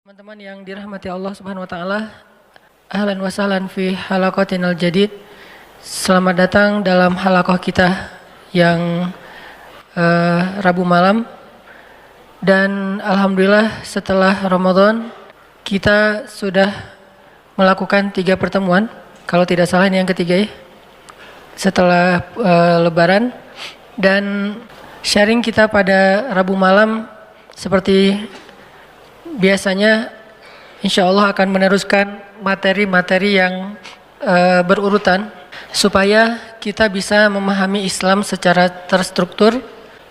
Teman-teman yang dirahmati Allah Subhanahu wa taala, ahlan wa sahlan fi halaqatinal jadid. Selamat datang dalam halaqah kita yang Rabu malam. Dan alhamdulillah setelah Ramadan kita sudah melakukan 3 pertemuan. Kalau tidak salah ini yang ketiga ya. Setelah Lebaran, dan sharing kita pada Rabu malam seperti biasanya insya Allah akan meneruskan materi-materi yang berurutan supaya kita bisa memahami Islam secara terstruktur,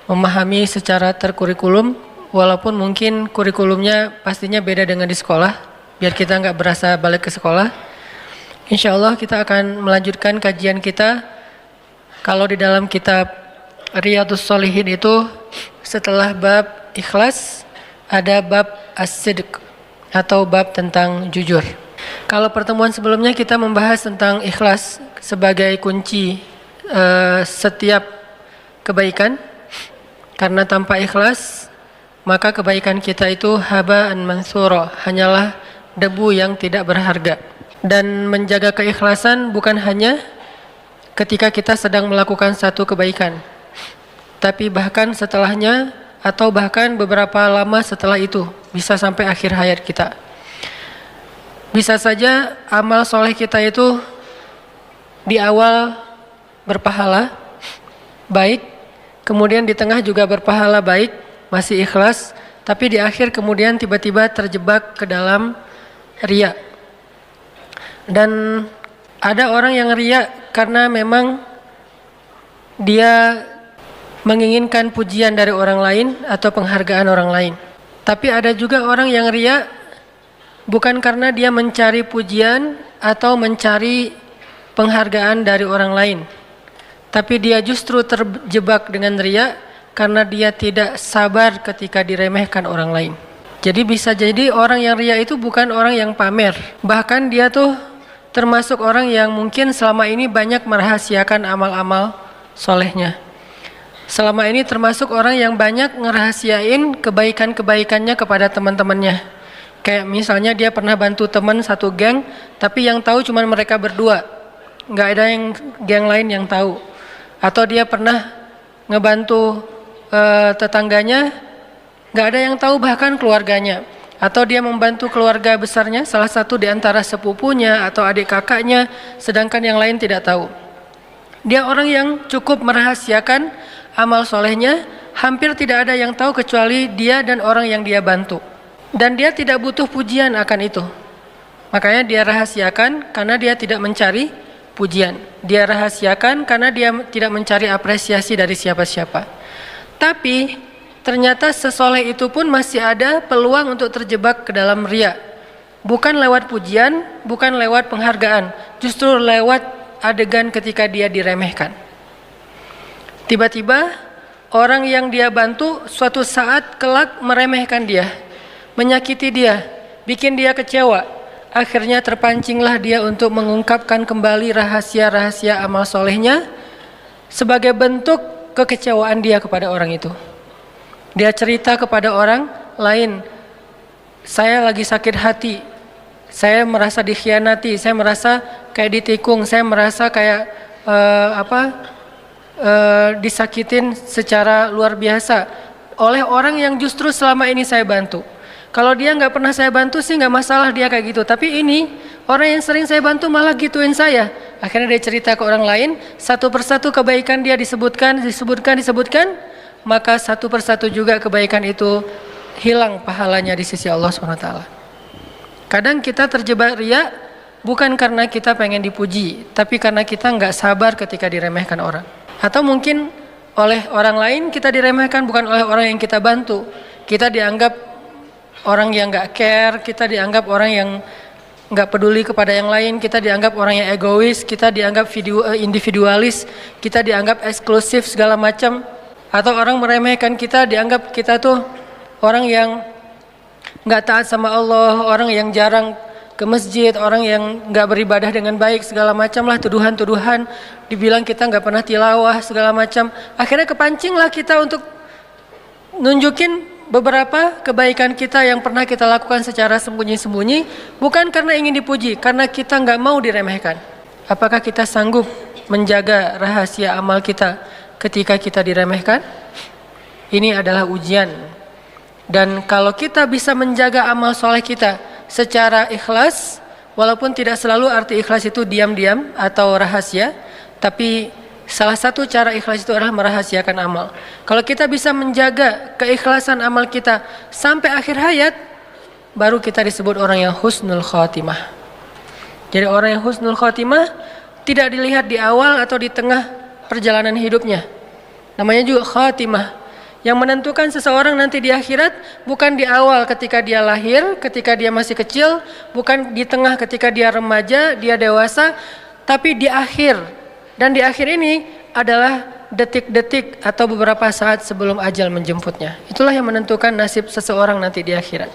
memahami secara terkurikulum, walaupun mungkin kurikulumnya pastinya beda dengan di sekolah, biar kita nggak berasa balik ke sekolah. Insya Allah kita akan melanjutkan kajian kita. Kalau di dalam kitab Riyadhus Shalihin itu setelah bab ikhlas ada bab as-sidq atau bab tentang jujur. Kalau pertemuan sebelumnya kita membahas tentang ikhlas sebagai kunci setiap kebaikan. Karena tanpa ikhlas maka kebaikan kita itu haba'an mansura, hanyalah debu yang tidak berharga. Dan menjaga keikhlasan bukan hanya ketika kita sedang melakukan satu kebaikan, tapi bahkan setelahnya atau bahkan beberapa lama setelah itu, bisa sampai akhir hayat kita. Bisa saja amal soleh kita itu di awal berpahala baik, kemudian di tengah juga berpahala baik, masih ikhlas, tapi di akhir kemudian tiba-tiba terjebak ke dalam riya. Dan ada orang yang riya karena memang dia menginginkan pujian dari orang lain atau penghargaan orang lain. Tapi ada juga orang yang riya bukan karena dia mencari pujian atau mencari penghargaan dari orang lain, tapi dia justru terjebak dengan riya karena dia tidak sabar ketika diremehkan orang lain. Jadi bisa jadi orang yang riya itu bukan orang yang pamer, bahkan dia tuh termasuk orang yang mungkin selama ini banyak merahasiakan amal-amal solehnya. Selama ini termasuk orang yang banyak ngerahasiain kebaikan-kebaikannya kepada teman-temannya. Kayak misalnya dia pernah bantu teman satu geng, tapi yang tahu cuma mereka berdua, nggak ada yang geng lain yang tahu. Atau dia pernah ngebantu tetangganya, nggak ada yang tahu bahkan keluarganya. Atau dia membantu keluarga besarnya, salah satu di antara sepupunya atau adik kakaknya, sedangkan yang lain tidak tahu. Dia orang yang cukup merahasiakan amal solehnya, hampir tidak ada yang tahu kecuali dia dan orang yang dia bantu. Dan dia tidak butuh pujian akan itu. Makanya dia rahasiakan karena dia tidak mencari pujian. Dia rahasiakan karena dia tidak mencari apresiasi dari siapa-siapa. Tapi ternyata sesoleh itu pun masih ada peluang untuk terjebak ke dalam riya. Bukan lewat pujian, bukan lewat penghargaan, justru lewat adegan ketika dia diremehkan. Tiba-tiba orang yang dia bantu suatu saat kelak meremehkan dia, menyakiti dia, bikin dia kecewa. Akhirnya terpancinglah dia untuk mengungkapkan kembali rahasia-rahasia amal solehnya sebagai bentuk kekecewaan dia kepada orang itu. Dia cerita kepada orang lain, saya lagi sakit hati, saya merasa dikhianati, saya merasa kayak ditikung, saya merasa kayak disakitin secara luar biasa oleh orang yang justru selama ini saya bantu. Kalau dia nggak pernah saya bantu sih nggak masalah dia kayak gitu, tapi ini orang yang sering saya bantu malah gituin saya. Akhirnya dia cerita ke orang lain, satu persatu kebaikan dia disebutkan, maka satu persatu juga kebaikan itu hilang pahalanya di sisi Allah SWT. Kadang kita terjebak riya bukan karena kita pengen dipuji, tapi karena kita nggak sabar ketika diremehkan orang. Atau mungkin oleh orang lain kita diremehkan bukan oleh orang yang kita bantu. Kita dianggap orang yang nggak care, kita dianggap orang yang nggak peduli kepada yang lain, kita dianggap orang yang egois, kita dianggap individualis, kita dianggap eksklusif segala macam. Atau orang meremehkan kita, dianggap kita tuh orang yang nggak taat sama Allah, orang yang jarang ke masjid, orang yang nggak beribadah dengan baik, segala macam lah tuduhan-tuduhan, dibilang kita nggak pernah tilawah segala macam. Akhirnya kepancinglah kita untuk nunjukin beberapa kebaikan kita yang pernah kita lakukan secara sembunyi-sembunyi bukan karena ingin dipuji, karena kita nggak mau diremehkan. Apakah kita sanggup menjaga rahasia amal kita ketika kita diremehkan? Ini adalah ujian. Dan kalau kita bisa menjaga amal soleh kita secara ikhlas, walaupun tidak selalu arti ikhlas itu diam-diam atau rahasia, tapi salah satu cara ikhlas itu adalah merahasiakan amal. Kalau kita bisa menjaga keikhlasan amal kita sampai akhir hayat, baru kita disebut orang yang husnul khotimah. Jadi orang yang husnul khotimah tidak dilihat di awal atau di tengah perjalanan hidupnya. Namanya juga khotimah. Yang menentukan seseorang nanti di akhirat bukan di awal ketika dia lahir, ketika dia masih kecil, bukan di tengah ketika dia remaja, dia dewasa, tapi di akhir. Dan di akhir ini adalah detik-detik atau beberapa saat sebelum ajal menjemputnya. Itulah yang menentukan nasib seseorang nanti di akhirat.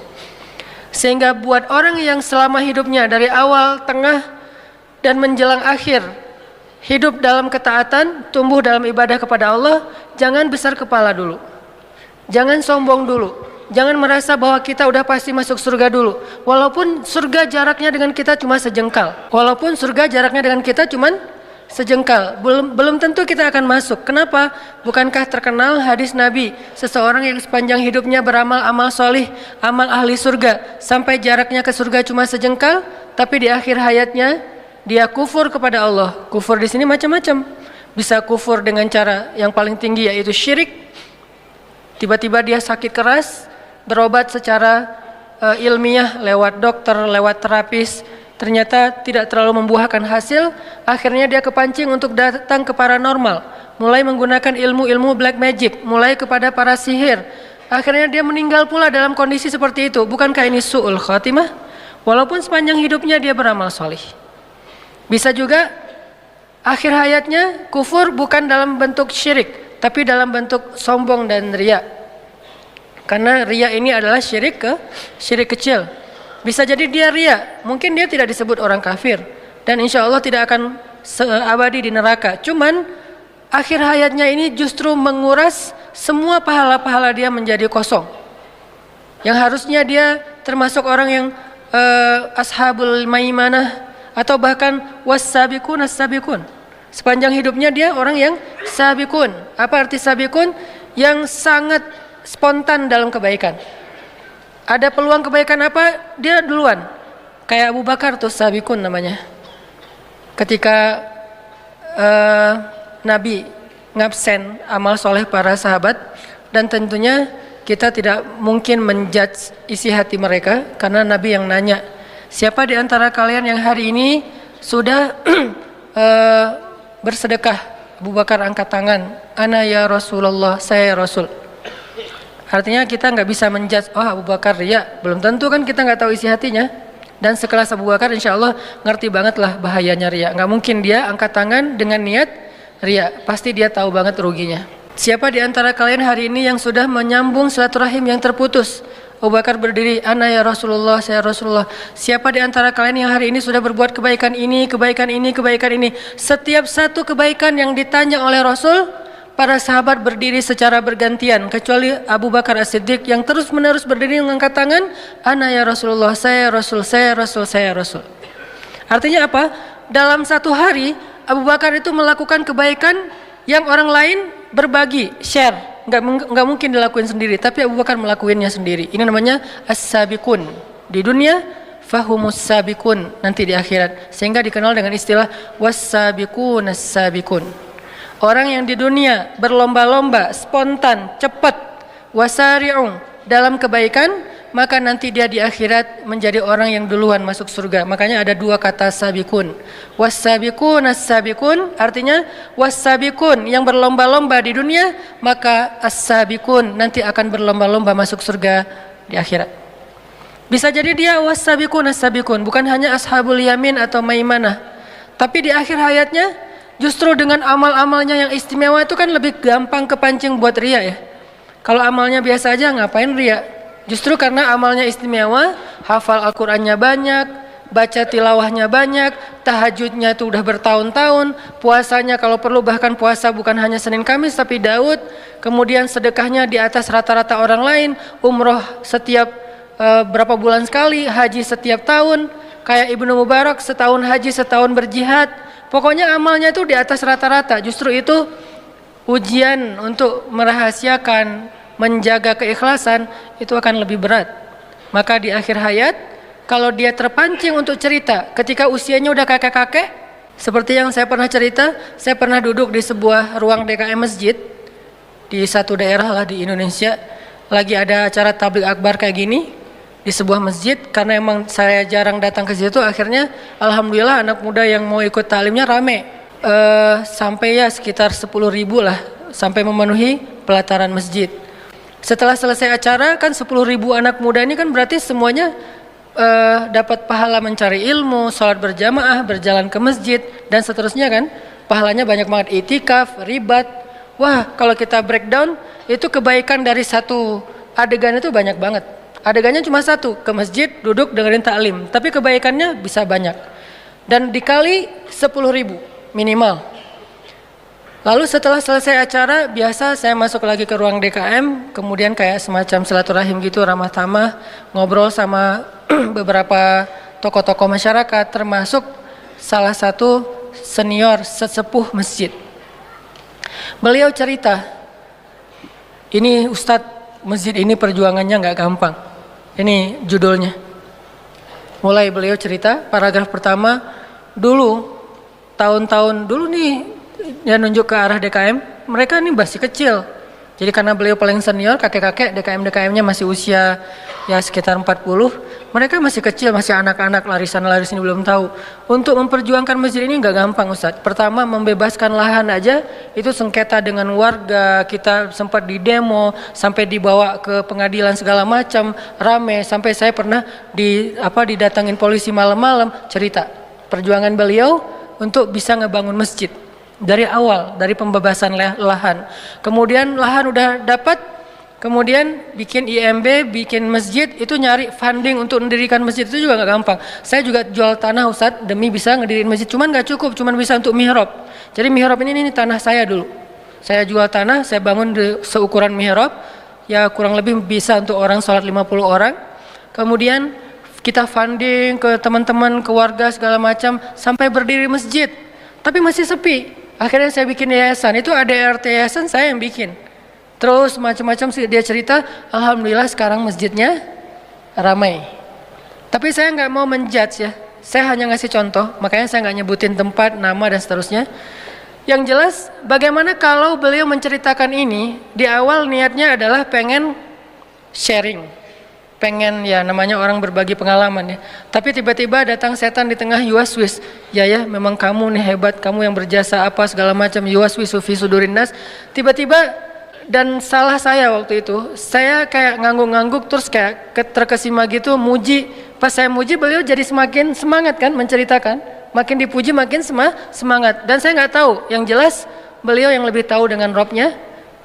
Sehingga buat orang yang selama hidupnya dari awal, tengah, dan menjelang akhir hidup dalam ketaatan, tumbuh dalam ibadah kepada Allah, jangan besar kepala dulu. Jangan sombong dulu. Jangan merasa bahwa kita udah pasti masuk surga dulu. Walaupun surga jaraknya dengan kita cuma sejengkal. Walaupun surga jaraknya dengan kita cuma sejengkal, belum tentu kita akan masuk. Kenapa? Bukankah terkenal hadis Nabi, seseorang yang sepanjang hidupnya beramal amal solih, amal ahli surga, sampai jaraknya ke surga cuma sejengkal, tapi di akhir hayatnya dia kufur kepada Allah. Kufur di sini macam-macam. Bisa kufur dengan cara yang paling tinggi yaitu syirik. Tiba-tiba dia sakit keras, berobat secara ilmiah lewat dokter, lewat terapis, ternyata tidak terlalu membuahkan hasil. Akhirnya dia kepancing untuk datang ke paranormal, mulai menggunakan ilmu-ilmu black magic, mulai kepada para sihir. Akhirnya dia meninggal pula dalam kondisi seperti itu. Bukankah ini su'ul khatimah? Walaupun sepanjang hidupnya dia beramal solih. Bisa juga akhir hayatnya kufur bukan dalam bentuk syirik, tapi dalam bentuk sombong dan riya. Karena riya ini adalah syirik kecil. Bisa jadi dia riya, mungkin dia tidak disebut orang kafir, dan insya Allah tidak akan abadi di neraka. Cuman akhir hayatnya ini justru menguras semua pahala-pahala dia menjadi kosong. Yang harusnya dia termasuk orang yang ashabul maimanah, atau bahkan was-sabiqun as-sabiqun. Sepanjang hidupnya dia orang yang sabiqun. Apa arti sabiqun? Yang sangat spontan dalam kebaikan. Ada peluang kebaikan apa? Dia duluan. Kayak Abu Bakar tuh sabiqun namanya. Ketika Nabi ngabsen amal soleh para sahabat, dan tentunya kita tidak mungkin menjudge isi hati mereka, karena Nabi yang nanya, siapa di antara kalian yang hari ini sudah bersedekah? Abu Bakar angkat tangan, ana ya Rasulullah, saya ya Rasul. Artinya kita nggak bisa menjudge, oh Abu Bakar riya, belum tentu kan, kita nggak tahu isi hatinya. Dan sekelas Abu Bakar insya Allah ngerti banget lah bahayanya riya. Nggak mungkin dia angkat tangan dengan niat riya, pasti dia tahu banget ruginya. Siapa di antara kalian hari ini yang sudah menyambung silaturahim yang terputus? Abu Bakar berdiri, ana ya Rasulullah, saya Rasulullah. Siapa di antara kalian yang hari ini sudah berbuat kebaikan ini, kebaikan ini, kebaikan ini? Setiap satu kebaikan yang ditanya oleh Rasul, para sahabat berdiri secara bergantian, kecuali Abu Bakar As-Siddiq yang terus menerus berdiri mengangkat tangan, ana ya Rasulullah, saya Rasul, saya Rasul, saya Rasul. Artinya apa? Dalam satu hari Abu Bakar itu melakukan kebaikan yang orang lain berbagi, share. Nggak mungkin dilakuin sendiri, tapi Abu Bakar melakuinnya sendiri. Ini namanya as-sabiqun. Di dunia fahumus sabiqun, nanti di akhirat, sehingga dikenal dengan istilah was-sabiqun as-sabiqun. Orang yang di dunia berlomba-lomba, spontan, cepat, wasari'un dalam kebaikan, maka nanti dia di akhirat menjadi orang yang duluan masuk surga. Makanya ada dua kata sabiqun. Was-sabiqun as-sabiqun, artinya was-sabiqun yang berlomba-lomba di dunia, maka as-sabiqun nanti akan berlomba-lomba masuk surga di akhirat. Bisa jadi dia was-sabiqun as-sabiqun, bukan hanya ashabul yamin atau maimanah, tapi di akhir hayatnya justru dengan amal-amalnya yang istimewa itu kan lebih gampang kepancing buat riya ya. Kalau amalnya biasa aja ngapain riya? Justru karena amalnya istimewa, hafal Al-Qur'annya banyak, baca tilawahnya banyak, tahajudnya itu udah bertahun-tahun, puasanya kalau perlu bahkan puasa bukan hanya Senin Kamis tapi Daud, kemudian sedekahnya di atas rata-rata orang lain, umroh setiap berapa bulan sekali, haji setiap tahun, kayak Ibnu Mubarak setahun haji setahun berjihad, pokoknya amalnya itu di atas rata-rata. Justru itu ujian untuk merahasiakan, menjaga keikhlasan itu akan lebih berat. Maka di akhir hayat, kalau dia terpancing untuk cerita ketika usianya udah kakek-kakek, seperti yang saya pernah cerita, saya pernah duduk di sebuah ruang DKM masjid di satu daerah lah di Indonesia, lagi ada acara tabligh akbar kayak gini di sebuah masjid. Karena emang saya jarang datang ke situ, akhirnya alhamdulillah anak muda yang mau ikut taklimnya rame, sampai ya sekitar 10.000 lah, sampai memenuhi pelataran masjid. Setelah selesai acara kan 10.000 anak muda ini kan berarti semuanya dapat pahala mencari ilmu, sholat berjamaah, berjalan ke masjid dan seterusnya kan, pahalanya banyak banget, itikaf, ribat. Wah, kalau kita breakdown itu kebaikan dari satu adegan itu banyak banget. Adegannya cuma satu, ke masjid, duduk dengerin taklim, tapi kebaikannya bisa banyak. Dan dikali 10.000 minimal. Lalu setelah selesai acara, biasa saya masuk lagi ke ruang DKM, kemudian kayak semacam silaturahim gitu, ramah tamah, ngobrol sama beberapa tokoh-tokoh masyarakat, termasuk salah satu senior sesepuh masjid. Beliau cerita, ini Ustadz, masjid ini perjuangannya nggak gampang. Ini judulnya. Mulai beliau cerita, paragraf pertama, dulu, tahun-tahun dulu nih, dia nunjuk ke arah DKM, mereka ini masih kecil. Jadi karena beliau paling senior, kakek-kakek, DKM-nya masih usia ya sekitar 40, mereka masih kecil, masih anak-anak, lari-laris ini belum tahu. Untuk memperjuangkan masjid ini nggak gampang Ustadz. Pertama, membebaskan lahan aja, itu sengketa dengan warga, kita sempat didemo, sampai dibawa ke pengadilan segala macam, rame, sampai saya pernah didatangin polisi malam-malam, cerita perjuangan beliau untuk bisa ngebangun masjid. Dari awal, dari pembebasan lahan. Kemudian lahan udah dapat, kemudian bikin IMB, bikin masjid, itu nyari funding untuk mendirikan masjid itu juga nggak gampang. Saya juga jual tanah Ustadz demi bisa ngedirin masjid, cuman nggak cukup, cuman bisa untuk mihrab. Jadi mihrab ini tanah saya dulu. Saya jual tanah, saya bangun seukuran mihrab, ya kurang lebih bisa untuk orang sholat 50 orang. Kemudian kita funding ke teman-teman, ke warga segala macam, sampai berdiri masjid. Tapi masih sepi. Akhirnya saya bikin yayasan, itu ada RT yayasan saya yang bikin. Terus macam-macam dia cerita, alhamdulillah sekarang masjidnya ramai. Tapi saya nggak mau menjudge ya, saya hanya ngasih contoh, makanya saya nggak nyebutin tempat, nama dan seterusnya. Yang jelas, bagaimana kalau beliau menceritakan ini, di awal niatnya adalah pengen sharing. Pengen ya namanya orang berbagi pengalaman ya. Tapi tiba-tiba datang setan di tengah, yuwaswis. Ya memang kamu nih hebat, kamu yang berjasa apa segala macam, yuwaswisu fi sudurin nas. Tiba-tiba, dan salah saya waktu itu, saya kayak ngangguk-ngangguk terus kayak terkesima gitu, muji. Pas saya muji beliau jadi semakin semangat kan menceritakan. Makin dipuji makin semangat. Dan saya nggak tahu, yang jelas beliau yang lebih tahu dengan Robnya.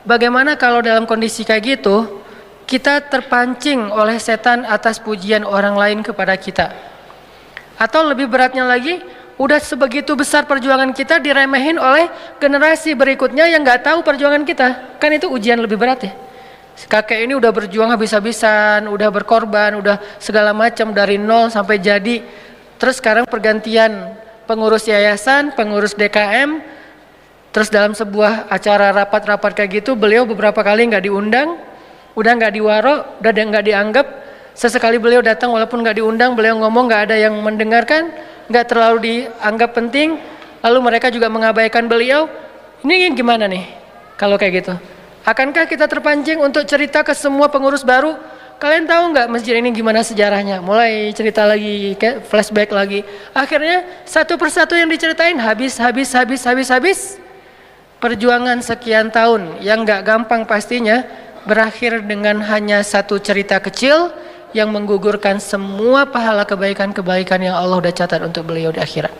Bagaimana kalau dalam kondisi kayak gitu, kita terpancing oleh setan atas pujian orang lain kepada kita. Atau lebih beratnya lagi, udah sebegitu besar perjuangan kita diremehin oleh generasi berikutnya yang nggak tahu perjuangan kita. Kan itu ujian lebih berat ya. Kakek ini udah berjuang habis-habisan, udah berkorban, udah segala macam dari nol sampai jadi. Terus sekarang pergantian pengurus yayasan, pengurus DKM. Terus dalam sebuah acara rapat-rapat kayak gitu, beliau beberapa kali nggak diundang. Udah nggak diwaro, udah nggak dianggap. Sesekali beliau datang walaupun nggak diundang, beliau ngomong nggak ada yang mendengarkan, nggak terlalu dianggap penting. Lalu mereka juga mengabaikan beliau. Ini gimana nih kalau kayak gitu? Akankah kita terpancing untuk cerita ke semua pengurus baru? Kalian tahu nggak masjid ini gimana sejarahnya? Mulai cerita lagi, kayak flashback lagi. Akhirnya satu persatu yang diceritain habis. Perjuangan sekian tahun yang nggak gampang pastinya, berakhir dengan hanya satu cerita kecil yang menggugurkan semua pahala kebaikan-kebaikan yang Allah udah catat untuk beliau di akhirat.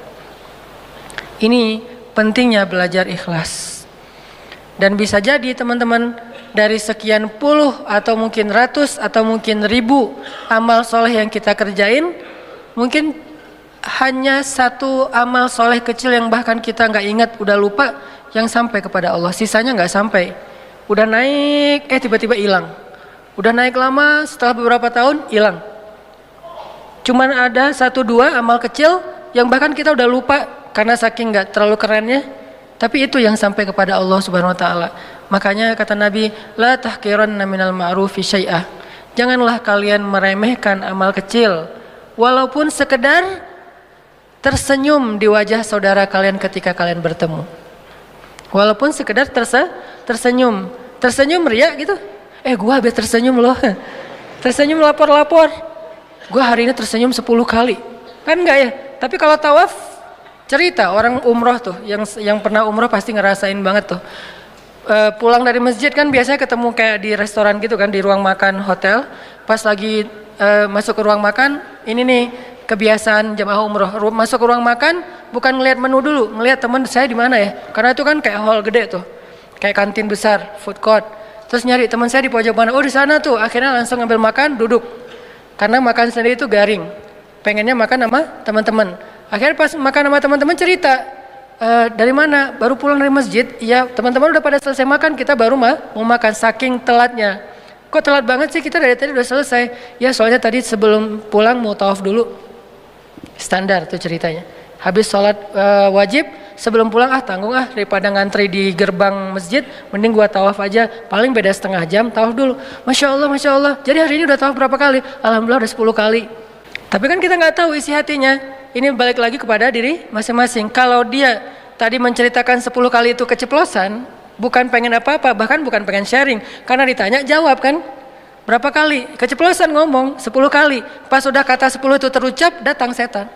Ini pentingnya belajar ikhlas. Dan bisa jadi teman-teman, dari sekian puluh atau mungkin ratus atau mungkin ribu amal soleh yang kita kerjain, mungkin hanya satu amal soleh kecil yang bahkan kita nggak ingat, udah lupa, yang sampai kepada Allah. Sisanya nggak sampai. Udah naik, tiba-tiba hilang. Udah naik lama, setelah beberapa tahun hilang. Cuman ada satu dua amal kecil yang bahkan kita udah lupa karena saking nggak terlalu kerennya. Tapi itu yang sampai kepada Allah Subhanahu Wa Taala. Makanya kata Nabi, la tahqiranna minal ma'rufi syai'ah. Janganlah kalian meremehkan amal kecil, walaupun sekedar tersenyum di wajah saudara kalian ketika kalian bertemu. Walaupun sekedar tersenyum. Tersenyum ria gitu. Gua habis tersenyum loh. Tersenyum lapor-lapor. Gua hari ini tersenyum 10 kali. Kan enggak ya? Tapi kalau tawaf, cerita orang umroh tuh, yang pernah umroh pasti ngerasain banget tuh. Pulang dari masjid kan biasanya ketemu kayak di restoran gitu kan, di ruang makan hotel. Pas lagi masuk ke ruang makan, ini nih kebiasaan jamaah umroh, masuk ke ruang makan bukan ngelihat menu dulu, ngelihat teman saya di mana ya, karena itu kan kayak hall gede tuh, kayak kantin besar, food court. Terus nyari teman saya di pojok mana, di sana tuh. Akhirnya langsung ngambil makan, duduk, karena makan sendiri itu garing, pengennya makan sama teman-teman. Akhirnya pas makan sama teman-teman cerita, dari mana, baru pulang dari masjid. Ya teman-teman udah pada selesai makan, kita baru mau makan, saking telatnya. Kok telat banget sih, kita dari tadi udah selesai. Ya soalnya tadi sebelum pulang mau tawaf dulu. Standar tuh ceritanya. Habis sholat wajib, sebelum pulang tanggung daripada ngantri di gerbang masjid, mending gua tawaf aja, paling beda setengah jam, tawaf dulu. Masya Allah. Jadi hari ini udah tawaf berapa kali? Alhamdulillah udah 10 kali. Tapi kan kita nggak tahu isi hatinya. Ini balik lagi kepada diri masing-masing. Kalau dia tadi menceritakan 10 kali itu keceplosan, bukan pengen apa-apa, bahkan bukan pengen sharing, karena ditanya jawab kan. Berapa kali? Keceplosan ngomong 10 kali. Pas udah kata 10 itu terucap, datang setan.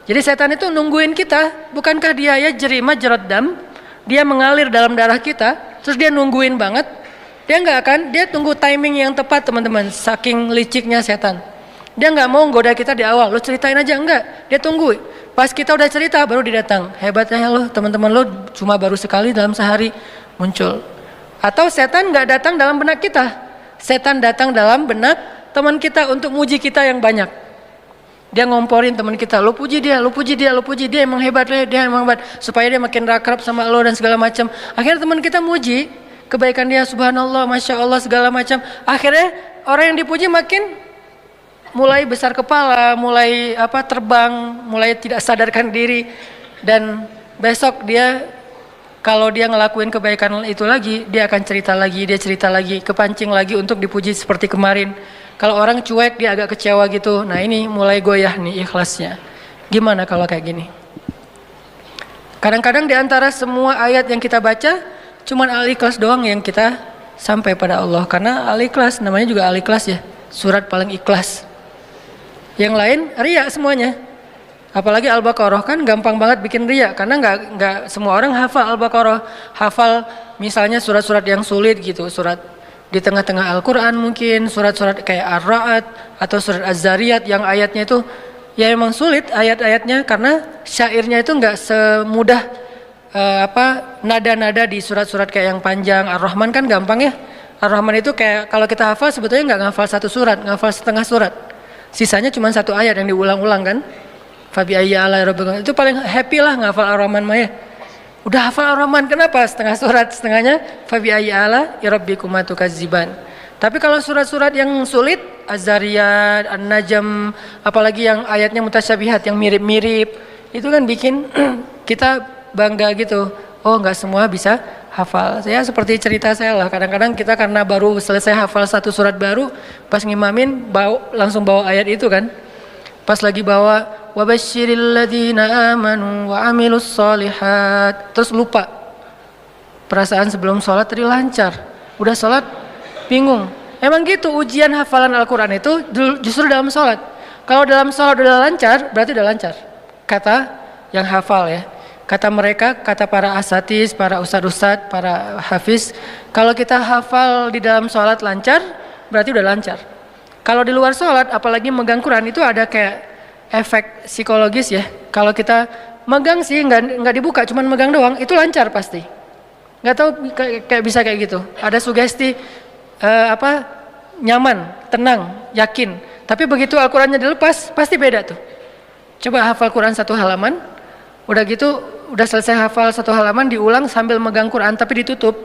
Jadi setan itu nungguin kita. Bukankah dia ya jeri majrad dam? Dia mengalir dalam darah kita, terus dia nungguin banget. Dia nggak akan, dia tunggu timing yang tepat teman-teman. Saking liciknya setan. Dia nggak mau goda kita di awal. Lo ceritain aja, enggak. Dia tunggu. Pas kita udah cerita baru dia datang. Hebatnya lo, teman-teman lo cuma baru sekali dalam sehari muncul. Atau setan nggak datang dalam benak kita. Setan datang dalam benak teman kita untuk muji kita yang banyak. Dia ngomporin teman kita, lo puji dia, emang hebat, dia emang hebat, supaya dia makin akrab sama lo dan segala macam. Akhirnya teman kita muji kebaikan dia, subhanallah, masya Allah segala macam. Akhirnya orang yang dipuji makin mulai besar kepala, mulai terbang, mulai tidak sadarkan diri, dan besok dia kalau dia ngelakuin kebaikan itu lagi, dia akan cerita lagi, kepancing lagi untuk dipuji seperti kemarin. Kalau orang cuek, dia agak kecewa gitu. Nah ini mulai goyah nih ikhlasnya. Gimana kalau kayak gini? Kadang-kadang di antara semua ayat yang kita baca, cuman Al-Ikhlas doang yang kita sampai pada Allah. Karena Al-Ikhlas, namanya juga Al-Ikhlas ya, surat paling ikhlas. Yang lain riya semuanya. Apalagi Al-Baqarah kan gampang banget bikin riya, karena nggak semua orang hafal Al-Baqarah, hafal misalnya surat-surat yang sulit gitu, surat di tengah-tengah Al-Quran mungkin, surat-surat kayak Ar-Ra'd atau surat Az-Zariyat yang ayatnya itu ya emang sulit ayat-ayatnya, karena syairnya itu nggak semudah nada-nada di surat-surat kayak yang panjang. Ar-Rahman kan gampang ya, Ar-Rahman itu kayak kalau kita hafal sebetulnya nggak ngafal satu surat, ngafal setengah surat, sisanya cuma satu ayat yang diulang-ulang kan. Fabi ayya ala rabbikum, itu paling happy lah ngafal Ar-Rahman Maya. Udah hafal Ar-Rahman, kenapa? Setengah surat, setengahnya Fabi ayya ala rabbikum tukadziban. Tapi kalau surat-surat yang sulit, Az-Zariyat, An-Najm, apalagi yang ayatnya mutasyabihat, yang mirip-mirip, itu kan bikin kita bangga gitu. Oh, nggak semua bisa hafal. Saya seperti cerita saya lah, kadang-kadang kita karena baru selesai hafal satu surat baru, pas ngimamin langsung bawa ayat itu kan. Pas lagi bawa wabasyiril ladzina amanu wa amilus solihat, terus lupa. Perasaan sebelum sholat tadi lancar, udah sholat bingung. Emang gitu ujian hafalan Al-Quran itu justru dalam sholat. Kalau dalam sholat udah lancar, berarti udah lancar. Kata yang hafal ya. Kata mereka, kata para asatis, para ustad-ustad, para hafiz, kalau kita hafal di dalam sholat lancar, berarti udah lancar. Kalau di luar sholat, apalagi megang Quran, itu ada kayak efek psikologis ya. Kalau kita megang sih, nggak dibuka, cuman megang doang, itu lancar pasti. Nggak tahu kayak bisa kayak gitu. Ada sugesti nyaman, tenang, yakin. Tapi begitu Al-Qurannya dilepas, pasti beda tuh. Coba hafal Quran 1 halaman, udah gitu, udah selesai hafal 1 halaman, diulang sambil megang Quran tapi ditutup.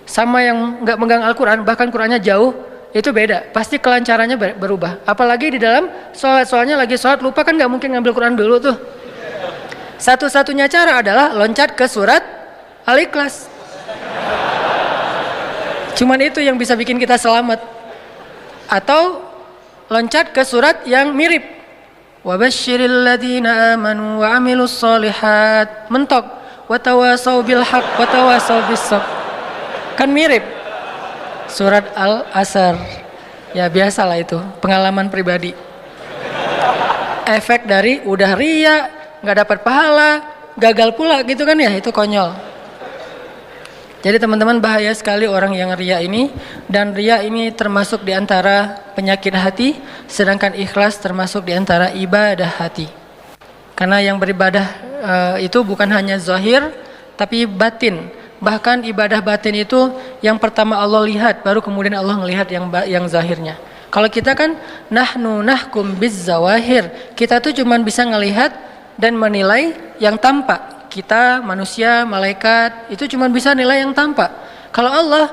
Sama yang nggak megang Al-Quran, bahkan Qurannya jauh, itu beda. Pasti kelancarannya berubah. Apalagi di dalam sholat, soalnya lagi sholat lupa kan nggak mungkin ngambil Quran dulu tuh. Satu-satunya cara adalah loncat ke surat Al-Ikhlas. Cuman itu yang bisa bikin kita selamat. Atau loncat ke surat yang mirip. Wabashshiril ladzina amanu wa 'amilus shalihat. Mentok. Watawasau bil haq watawasau bis sabr. Kan mirip. Surat Al-Asr. Ya biasalah itu, pengalaman pribadi. Efek dari udah ria, nggak dapat pahala, gagal pula gitu kan ya, itu konyol. Jadi teman-teman, bahaya sekali orang yang ria ini, dan ria ini termasuk di antara penyakit hati, sedangkan ikhlas termasuk di antara ibadah hati. Karena yang beribadah itu bukan hanya zahir, tapi batin. Bahkan ibadah batin itu yang pertama Allah lihat, baru kemudian Allah melihat yang zahirnya. Kalau kita kan nahnu nahkum bizzawahir, kita tuh cuma bisa ngelihat dan menilai yang tampak. Kita manusia, malaikat itu cuma bisa nilai yang tampak. Kalau Allah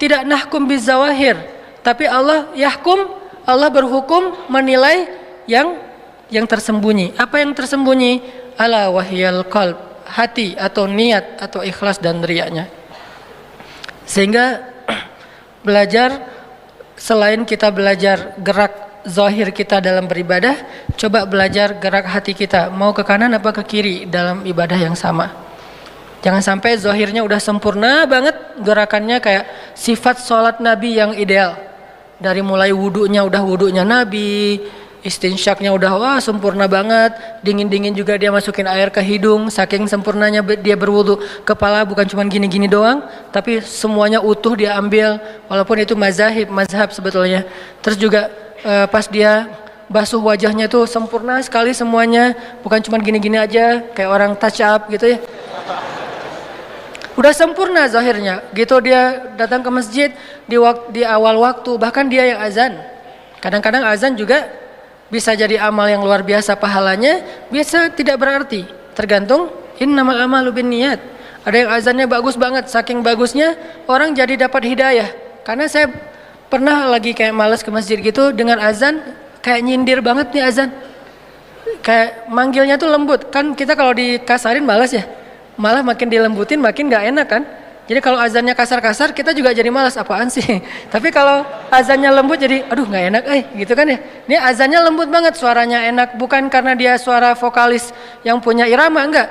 tidak nahkum bizzawahir, tapi Allah yahkum, Allah berhukum menilai yang tersembunyi. Apa yang tersembunyi? Ala wahyal qalb, hati atau niat atau ikhlas dan riyanya. Sehingga belajar, selain kita belajar gerak zahir kita dalam beribadah, coba belajar gerak hati kita, mau ke kanan apa ke kiri dalam ibadah yang sama. Jangan sampai zahirnya udah sempurna banget, gerakannya kayak sifat sholat Nabi yang ideal. Dari mulai wudunya udah wudunya Nabi, istinsyaknya udah wah sempurna banget, dingin-dingin juga dia masukin air ke hidung, saking sempurnanya dia berwudu. Kepala bukan cuma gini-gini doang, tapi semuanya utuh dia ambil, walaupun itu mazhab sebetulnya. Terus juga pas dia basuh wajahnya tuh sempurna sekali semuanya, bukan cuma gini-gini aja kayak orang touch up gitu ya. Udah sempurna zahirnya gitu. Dia datang ke masjid di awal waktu, bahkan dia yang azan. Kadang-kadang azan juga bisa jadi amal yang luar biasa pahalanya, bisa tidak berarti, tergantung innamal a'malu binniyat. Ada yang azannya bagus banget, saking bagusnya orang jadi dapat hidayah. Karena saya pernah lagi kayak malas ke masjid gitu, dengan azan kayak nyindir banget nih azan. Kayak manggilnya tuh lembut. Kan kita kalau dikasarin malas ya. Malah makin dilembutin makin gak enak kan. Jadi kalau azannya kasar-kasar kita juga jadi malas, apaan sih. Tapi kalau azannya lembut jadi aduh gak enak gitu kan ya. Ini azannya lembut banget, suaranya enak. Bukan karena dia suara vokalis yang punya irama, enggak.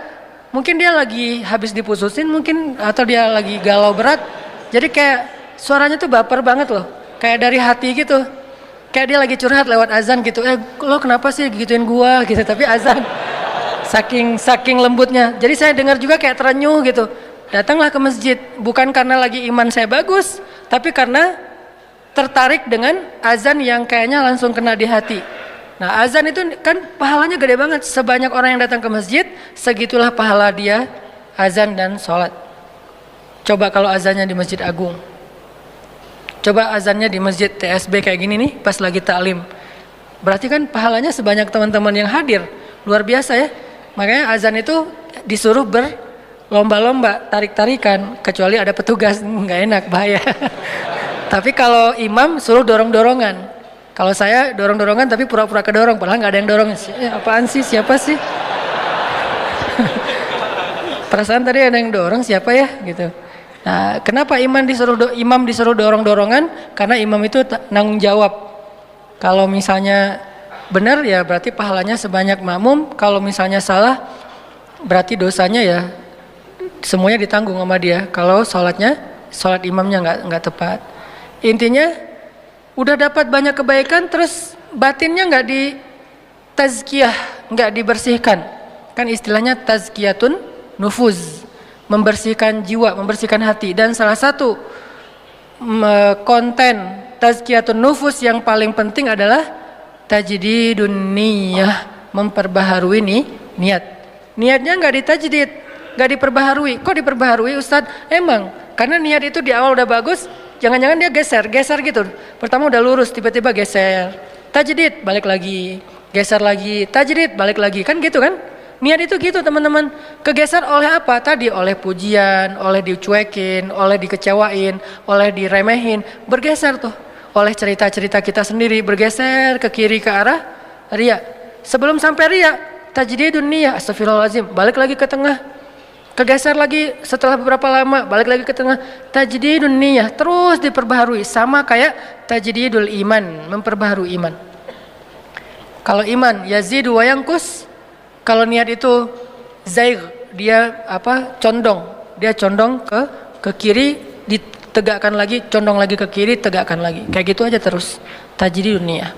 Mungkin dia lagi habis diputusin mungkin, atau dia lagi galau berat. Jadi kayak suaranya tuh baper banget loh. Kayak dari hati gitu, kayak dia lagi curhat lewat azan gitu. Lo kenapa sih gituin gua gitu, tapi azan saking lembutnya. Jadi saya dengar juga kayak terenyuh gitu. Datanglah ke masjid bukan karena lagi iman saya bagus, tapi karena tertarik dengan azan yang kayaknya langsung kena di hati. Nah azan itu kan pahalanya gede banget. Sebanyak orang yang datang ke masjid, segitulah pahala dia azan dan sholat. Coba kalau azannya di Masjid Agung, coba azannya di masjid TSB kayak gini nih pas lagi taklim. Berarti kan pahalanya sebanyak teman-teman yang hadir. Luar biasa ya. Makanya azan itu disuruh berlomba-lomba, tarik-tarikan, kecuali ada petugas, nggak enak, bahaya. Tapi kalau imam suruh dorong-dorongan. Kalau saya dorong-dorongan tapi pura-pura kedorong, padahal nggak ada yang dorong. Apaan sih? Siapa sih? Perasaan tadi ada yang dorong, siapa ya gitu. Nah, kenapa imam disuruh dorong-dorongan? Karena imam itu nanggung jawab. Kalau misalnya benar ya berarti pahalanya sebanyak makmum. Kalau misalnya salah berarti dosanya ya semuanya ditanggung sama dia. Kalau sholat imamnya nggak tepat. Intinya udah dapat banyak kebaikan, terus batinnya nggak di tazkiyah, nggak dibersihkan. Kan istilahnya tazkiyatun nufuz, membersihkan jiwa, membersihkan hati. Dan salah satu konten tazkiyatun nufus yang paling penting adalah tajdidun niyah, memperbaharui niat. Niatnya nggak ditajdid, nggak diperbaharui. Kok diperbaharui Ustadz? Emang karena niat itu di awal udah bagus, jangan-jangan dia geser gitu. Pertama udah lurus, tiba-tiba geser. Tajdid, balik lagi. geser lagi tajdid, balik lagi, kan gitu kan? Niat itu gitu teman-teman. Kegeser oleh apa? Tadi oleh pujian, oleh dicuekin, oleh dikecewain, oleh diremehin, bergeser tuh. Oleh cerita-cerita kita sendiri, bergeser ke kiri ke arah riya. Sebelum sampai riya, tajdidun niyah, astagfirullahaladzim, balik lagi ke tengah. Kegeser lagi setelah beberapa lama, balik lagi ke tengah. Tajdidun niyah, terus diperbaharui, sama kayak tajdidul iman, memperbaharui iman. Kalau iman yazidu wa yanqus, kalau niat itu zaigh, dia condong, dia condong ke kiri, ditegakkan lagi, condong lagi ke kiri, tegakkan lagi, kayak gitu aja terus tajdidun niyah.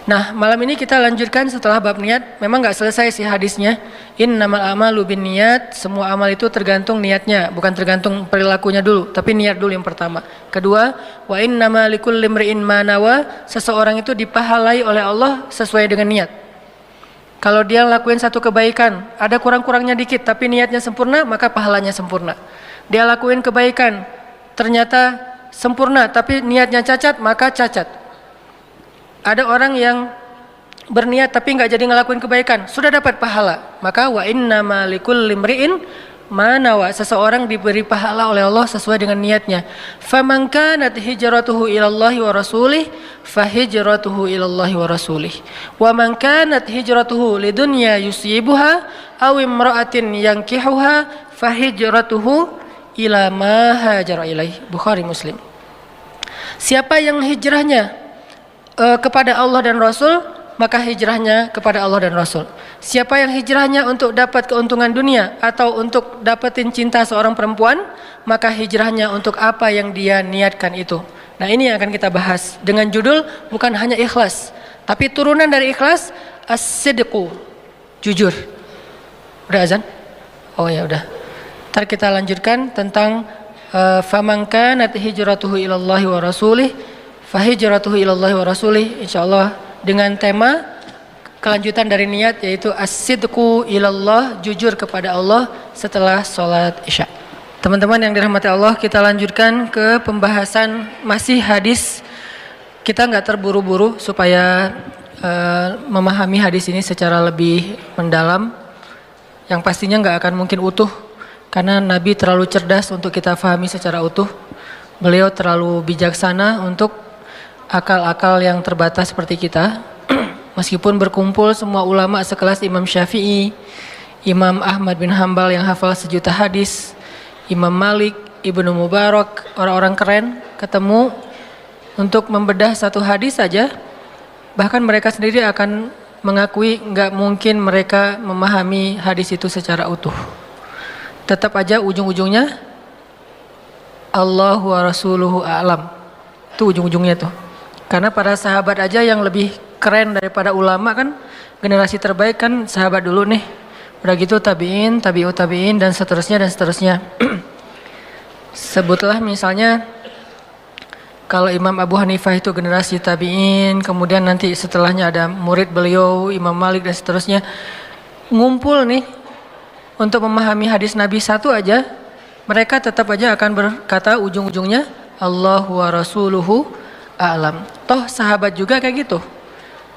Nah, malam ini kita lanjutkan setelah bab niat. Memang nggak selesai sih hadisnya. Innamal a'malu binniyat, semua amal itu tergantung niatnya, bukan tergantung perilakunya dulu, tapi niat dulu yang pertama. Kedua, wa innama likulli imri'in ma nawa, seseorang itu dipahalai oleh Allah sesuai dengan niat. Kalau dia lakuin satu kebaikan, ada kurang-kurangnya dikit, tapi niatnya sempurna, maka pahalanya sempurna. Dia lakuin kebaikan, ternyata sempurna, tapi niatnya cacat, maka cacat. Ada orang yang berniat tapi nggak jadi ngelakuin kebaikan, sudah dapat pahala. Maka wa innama likulli imri'in ma nawa, seseorang diberi pahala oleh Allah sesuai dengan niatnya. Faman kanat hijratuhu ilallahi wa rasulih fahijratuhu ilallahi wa rasulih. Wa man kanat hijratuhu lidunya yusibuha aw imra'atin yankihuha fahijratuhu ila ma hajara ilaih. Bukhari Muslim. Siapa yang hijrahnya kepada Allah dan Rasul, maka hijrahnya kepada Allah dan Rasul. Siapa yang hijrahnya untuk dapat keuntungan dunia atau untuk dapetin cinta seorang perempuan, maka hijrahnya untuk apa yang dia niatkan itu. Nah, ini yang akan kita bahas dengan judul bukan hanya ikhlas, tapi turunan dari ikhlas, as-sidqu, jujur. Udah azan? Oh ya udah. Ntar kita lanjutkan tentang faman kanat hijratuhu ilallahi wa rasulih fahijratuhu ilallahi wa rasulih, insyaallah dengan tema kelanjutan dari niat, yaitu as-sidqu ilallah, jujur kepada Allah setelah sholat isya. Teman-teman yang dirahmati Allah, kita lanjutkan ke pembahasan masih hadis. Kita nggak terburu-buru supaya memahami hadis ini secara lebih mendalam, yang pastinya nggak akan mungkin utuh karena Nabi terlalu cerdas untuk kita pahami secara utuh. Beliau terlalu bijaksana untuk akal-akal yang terbatas seperti kita. Meskipun berkumpul semua ulama sekelas Imam Syafi'i, Imam Ahmad bin Hambal yang hafal sejuta hadis, Imam Malik, Ibnu Mubarak, orang-orang keren ketemu untuk membedah satu hadis saja, bahkan mereka sendiri akan mengakui nggak mungkin mereka memahami hadis itu secara utuh. Tetap aja ujung-ujungnya Allahu wa rasuluhu a'lam. Itu ujung-ujungnya tuh. Karena para sahabat aja yang lebih keren daripada ulama kan, generasi terbaik kan sahabat dulu nih. Udah gitu tabi'in, tabi'ut tabi'in, dan seterusnya dan seterusnya. Sebutlah misalnya kalau Imam Abu Hanifah itu generasi tabi'in, kemudian nanti setelahnya ada murid beliau Imam Malik dan seterusnya. Ngumpul nih untuk memahami hadis Nabi satu aja, mereka tetap aja akan berkata ujung-ujungnya Allahu wa rasuluhu a'lam. Toh sahabat juga kayak gitu.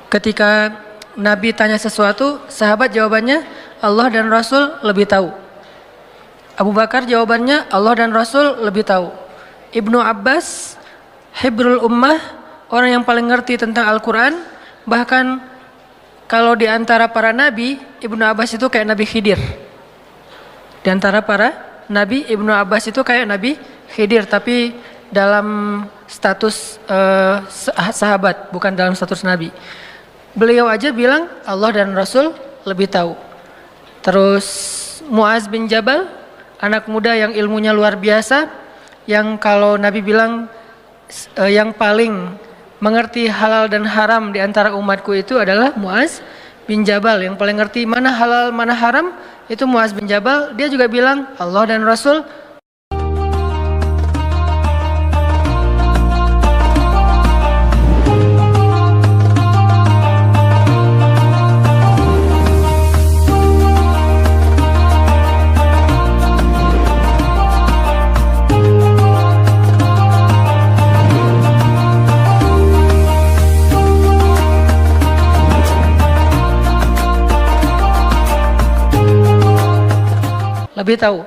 Ketika Nabi tanya sesuatu, sahabat jawabannya Allah dan Rasul lebih tahu. Abu Bakar jawabannya Allah dan Rasul lebih tahu. Ibnu Abbas, hibrul ummah, orang yang paling ngerti tentang Al-Quran. Bahkan kalau di antara para nabi, Ibnu Abbas itu kayak Nabi Khidir. Di antara para nabi, Ibnu Abbas itu kayak Nabi Khidir, tapi dalam status sahabat, bukan dalam status nabi. Beliau aja bilang Allah dan Rasul lebih tahu. Terus Muaz bin Jabal, anak muda yang ilmunya luar biasa, yang kalau Nabi bilang yang paling mengerti halal dan haram di antara umatku itu adalah Muaz bin Jabal. Yang paling ngerti mana halal mana haram itu Muaz bin Jabal. Dia juga bilang Allah dan Rasul. lebih tahu.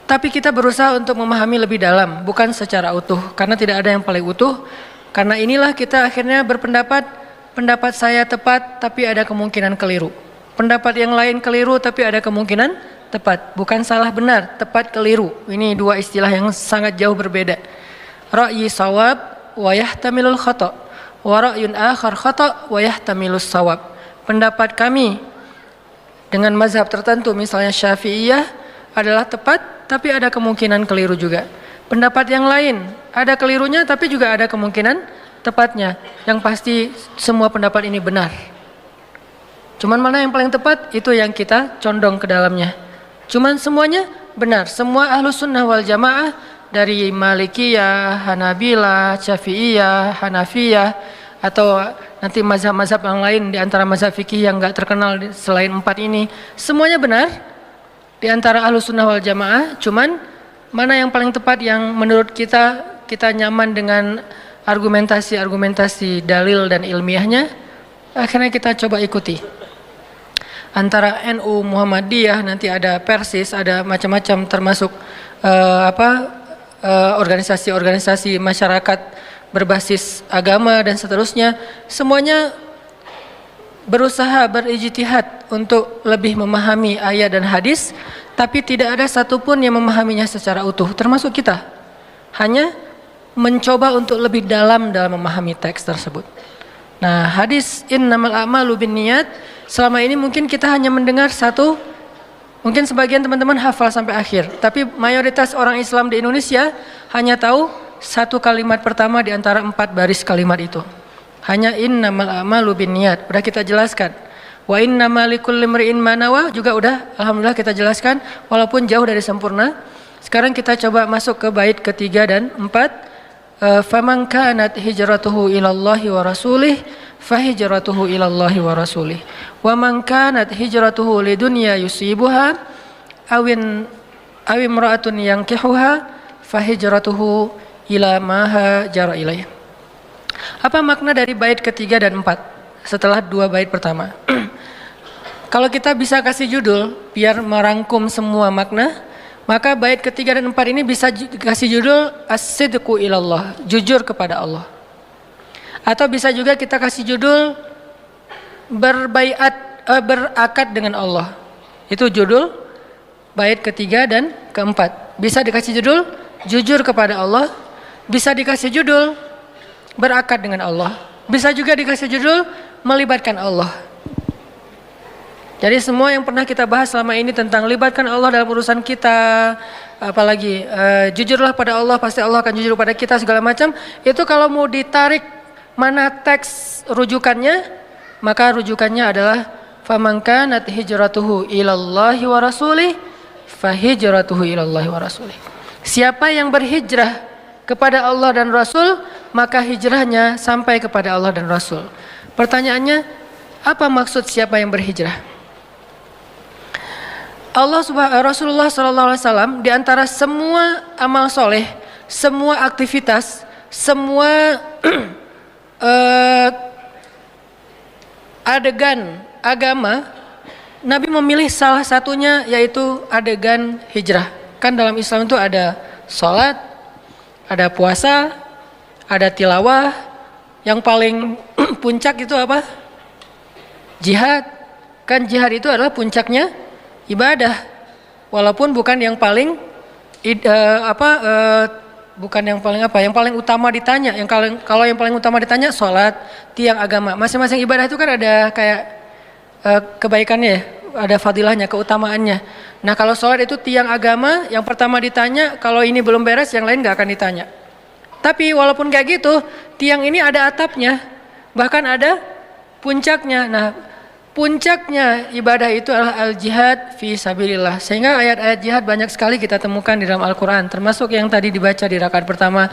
Tapi kita berusaha untuk memahami lebih dalam, bukan secara utuh, karena tidak ada yang paling utuh. Karena inilah kita akhirnya berpendapat, pendapat saya tepat, tapi ada kemungkinan keliru. Pendapat yang lain keliru, tapi ada kemungkinan tepat. Bukan salah benar, tepat keliru. Ini dua istilah yang sangat jauh berbeda. Ra'yi sawab wa yahtamilul khata', wa ra'yun akhar khata' wa yahtamilus sawab. Pendapat kami dengan mazhab tertentu, misalnya Syafi'iyah, adalah tepat, tapi ada kemungkinan keliru juga. Pendapat yang lain ada kelirunya, tapi juga ada kemungkinan tepatnya. Yang pasti semua pendapat ini benar. Cuman mana yang paling tepat, itu yang kita condong ke dalamnya. Cuman semuanya benar. Semua Ahlus Sunnah wal Jamaah, dari Malikiyah, Hanabilah, Syafi'iyah, Hanafiyah, atau nanti mazhab-mazhab yang lain di antara mazhab fikih yang enggak terkenal selain 4 ini, semuanya benar di antara Ahlus Sunnah wal Jamaah. Cuman mana yang paling tepat, yang menurut kita nyaman dengan argumentasi dalil dan ilmiahnya, akhirnya kita coba ikuti. Antara NU, Muhammadiyah, nanti ada Persis, ada macam-macam, termasuk organisasi-organisasi masyarakat berbasis agama dan seterusnya. Semuanya berusaha berijtihad untuk lebih memahami ayat dan hadis, tapi tidak ada satupun yang memahaminya secara utuh, termasuk kita. Hanya mencoba untuk lebih dalam memahami teks tersebut. Nah, hadis innamal a'malu binniyat, selama ini mungkin kita hanya mendengar satu, mungkin sebagian teman-teman hafal sampai akhir, tapi mayoritas orang Islam di Indonesia hanya tahu satu kalimat pertama di antara 4 baris kalimat itu. Hanya innamal a'malu binniyat, udah kita jelaskan. Wa innamal likulli imri'in ma nawa juga udah alhamdulillah kita jelaskan, walaupun jauh dari sempurna. Sekarang kita coba masuk ke bait ketiga dan 4. Faman kanat hijratuhu ilallahi wa rasulih fahijratuhu ilallahi wa rasulih. Wa man kanat hijratuhu lidunya yusibuha awin imra'atun yankihuha fahijratuhu ila ma hajara ilaih. Apa makna dari bait ketiga dan 4 setelah 2 bait pertama? Kalau kita bisa kasih judul biar merangkum semua makna, maka bait ketiga dan 4 ini bisa dikasih judul as-sidqu ilallah, jujur kepada Allah. Atau bisa juga kita kasih judul berakad dengan Allah. Itu judul bait ketiga dan keempat. Bisa dikasih judul jujur kepada Allah, bisa dikasih judul berakad dengan Allah, bisa juga dikasih judul melibatkan Allah. Jadi semua yang pernah kita bahas selama ini tentang libatkan Allah dalam urusan kita, apalagi jujurlah pada Allah, pasti Allah akan jujur pada kita, segala macam, itu kalau mau ditarik mana teks rujukannya, maka rujukannya adalah faman kanat hijratuhu ilallahi wa rasulih fahijratuhu ilallahi wa rasulih. Siapa yang berhijrah kepada Allah dan Rasul, maka hijrahnya sampai kepada Allah dan Rasul. Pertanyaannya, apa maksud siapa yang berhijrah? Rasulullah SAW di antara semua amal soleh, semua aktivitas, semua adegan agama, Nabi memilih salah satunya, yaitu adegan hijrah. Kan dalam Islam itu ada sholat, ada puasa, ada tilawah, yang paling puncak itu apa? Jihad. Kan jihad itu adalah puncaknya ibadah, walaupun bukan yang paling bukan yang paling yang paling utama ditanya. Kalau yang paling utama ditanya sholat, tiang agama. Masing-masing ibadah itu kan ada kayak kebaikannya, ada fadilahnya, keutamaannya. Nah, kalau sholat itu tiang agama, yang pertama ditanya. Kalau ini belum beres, yang lain nggak akan ditanya. Tapi walaupun kayak gitu, tiang ini ada atapnya, bahkan ada puncaknya. Nah, puncaknya ibadah itu adalah al-jihad fi sabilillah. Sehingga ayat-ayat jihad banyak sekali kita temukan di dalam Al-Quran. Termasuk yang tadi dibaca di rakaat pertama.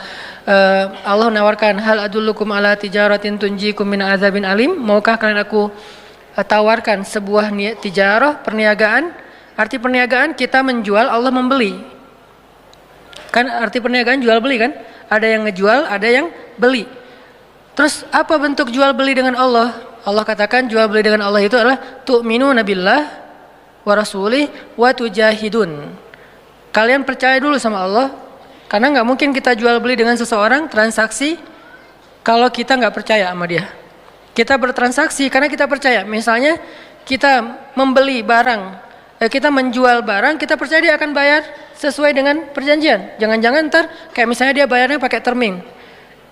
Allah menawarkan, hal adullukum ala tijaratin tunjikum min azabin alim. Maukah kalian aku tawarkan sebuah tijarah, perniagaan. Arti perniagaan kita menjual, Allah membeli. Kan arti perniagaan jual beli kan? Ada yang ngejual, ada yang beli. Terus apa bentuk jual beli dengan Allah? Allah katakan jual beli dengan Allah itu adalah tu'minuna billah wa rasulih wa tujahidun. Kalian percaya dulu sama Allah, karena nggak mungkin kita jual beli dengan seseorang transaksi kalau kita nggak percaya sama dia. Kita bertransaksi karena kita percaya. Misalnya kita membeli barang, kita menjual barang, kita percaya dia akan bayar sesuai dengan perjanjian. Jangan-jangan ntar kayak misalnya dia bayarnya pakai terming,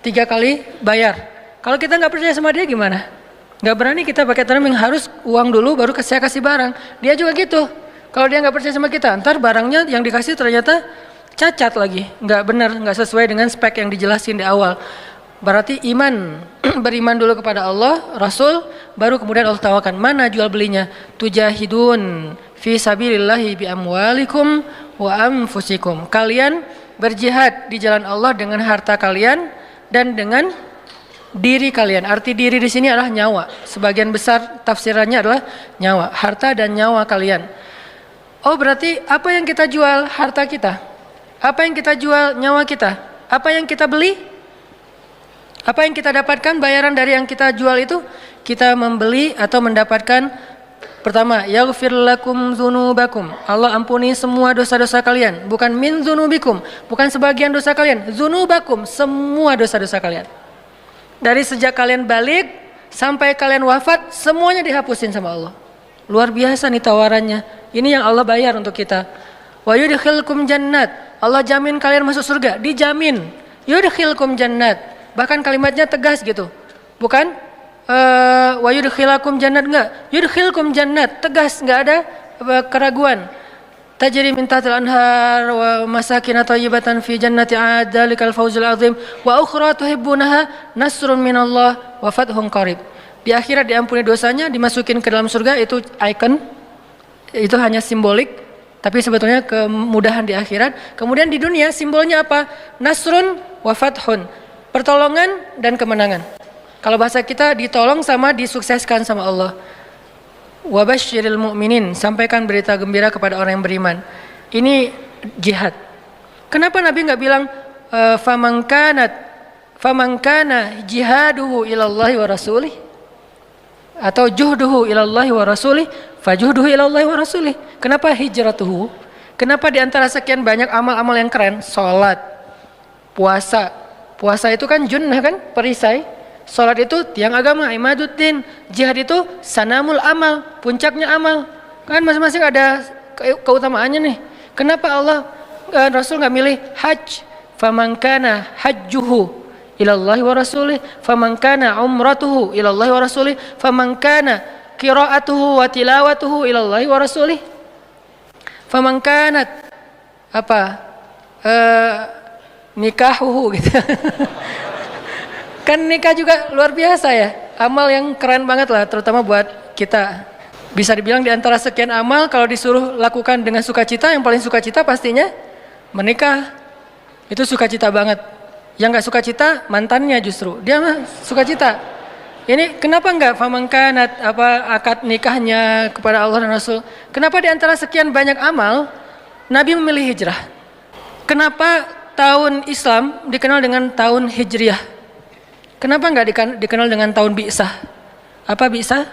3 kali bayar. Kalau kita nggak percaya sama dia gimana? Nggak berani kita pakai terming, harus uang dulu baru saya kasih barang. Dia juga gitu. Kalau dia nggak percaya sama kita, ntar barangnya yang dikasih ternyata cacat lagi, nggak benar, nggak sesuai dengan spek yang dijelasin di awal. Berarti iman, beriman dulu kepada Allah, Rasul, baru kemudian Allah tawarkan. Mana jual belinya? Tujahidun fi sabilillahi bi amwalikum wa anfusikum. Kalian berjihad di jalan Allah dengan harta kalian dan dengan diri kalian. Arti diri di sini adalah nyawa. Sebagian besar tafsirannya adalah nyawa, harta dan nyawa kalian. Oh, berarti apa yang kita jual? Harta kita. Apa yang kita jual? Nyawa kita. Apa yang kita beli? Apa yang kita dapatkan bayaran dari yang kita jual itu? Kita membeli atau mendapatkan, pertama, yaghfir lakum dzunubakum. Allah ampuni semua dosa-dosa kalian. Bukan min dzunubikum, bukan sebagian dosa kalian. Dzunubakum, semua dosa-dosa kalian. Dari sejak kalian balik sampai kalian wafat, semuanya dihapusin sama Allah. Luar biasa nih tawarannya. Ini yang Allah bayar untuk kita. Wa yudkhilkum jannat. Allah jamin kalian masuk surga, dijamin. Yudkhilkum jannat. Bahkan kalimatnya tegas gitu. Bukan wa yudkhilakum jannat, enggak. Yudkhilkum jannat, tegas, enggak ada keraguan. Tajri min tahtil anhar wa masakin thayyibatan fi jannati 'ad dzalikal fawzul 'azim wa ukhra tuhibbunaha nasrun minallah wa fathun qarib. Di akhirat diampuni dosanya, dimasukin ke dalam surga, itu icon. Itu hanya simbolik, tapi sebetulnya kemudahan di akhirat. Kemudian di dunia simbolnya apa? Nasrun wa fathun, pertolongan dan kemenangan. Kalau bahasa kita, ditolong sama disukseskan sama Allah. Wa basyiril mu'minin, sampaikan berita gembira kepada orang yang beriman. Ini jihad. Kenapa Nabi nggak bilang faman kana jihaduhu ilallahi wa rasulih, atau juhduhu ilallahi wa rasulih fajuhduhu ilallahi wa rasulih? Kenapa hijratuhu? Kenapa di antara sekian banyak amal-amal yang keren, salat, puasa. Puasa itu kan junnah kan, perisai. Salat itu tiang agama, imaduddin. Jihad itu sanamul amal, puncaknya amal. Kan masing-masing ada keutamaannya nih. Kenapa Allah Rasul nggak milih hajj? Faman kana hajjuhu ilallahi wa rasulih, faman kana umratuhu ilallahi wa rasulih, faman kana qiraatuhu wa tilawatuhu ilallahi wa rasulih, faman kanat nikahuhu gitu. Kan nikah juga luar biasa ya, amal yang keren banget lah, terutama buat kita. Bisa dibilang di antara sekian amal, kalau disuruh lakukan dengan sukacita, yang paling sukacita pastinya menikah. Itu sukacita banget. Yang nggak sukacita mantannya, justru dia mah sukacita. Ini kenapa nggak famangkanat akad nikahnya kepada Allah dan Rasul? Kenapa di antara sekian banyak amal Nabi memilih hijrah? Kenapa tahun Islam dikenal dengan tahun Hijriah? Kenapa nggak dikenal dengan tahun Bi'sah? Apa Bi'sah?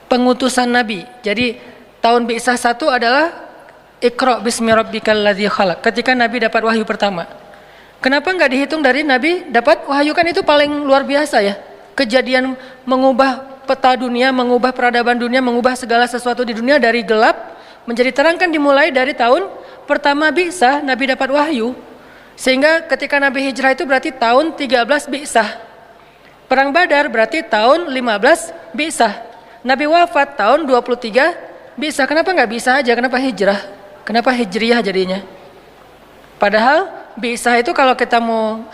Pengutusan Nabi. Jadi tahun Bi'sah 1 adalah Iqra bismi rabbikal ladzi khalaq, ketika Nabi dapat wahyu pertama. Kenapa nggak dihitung dari Nabi dapat wahyu? Kan itu paling luar biasa ya. Kejadian mengubah peta dunia, mengubah peradaban dunia, mengubah segala sesuatu di dunia dari gelap menjadi terang kan dimulai dari tahun pertama Bi'sah, Nabi dapat wahyu. Sehingga ketika Nabi hijrah itu berarti tahun 13 Bi'sah. Perang Badar berarti tahun 15 Bi'sah. Nabi wafat tahun 23 Bi'sah. Kenapa nggak bisa aja? Kenapa hijrah? Kenapa hijriyah jadinya? Padahal Bi'sah itu kalau kita mau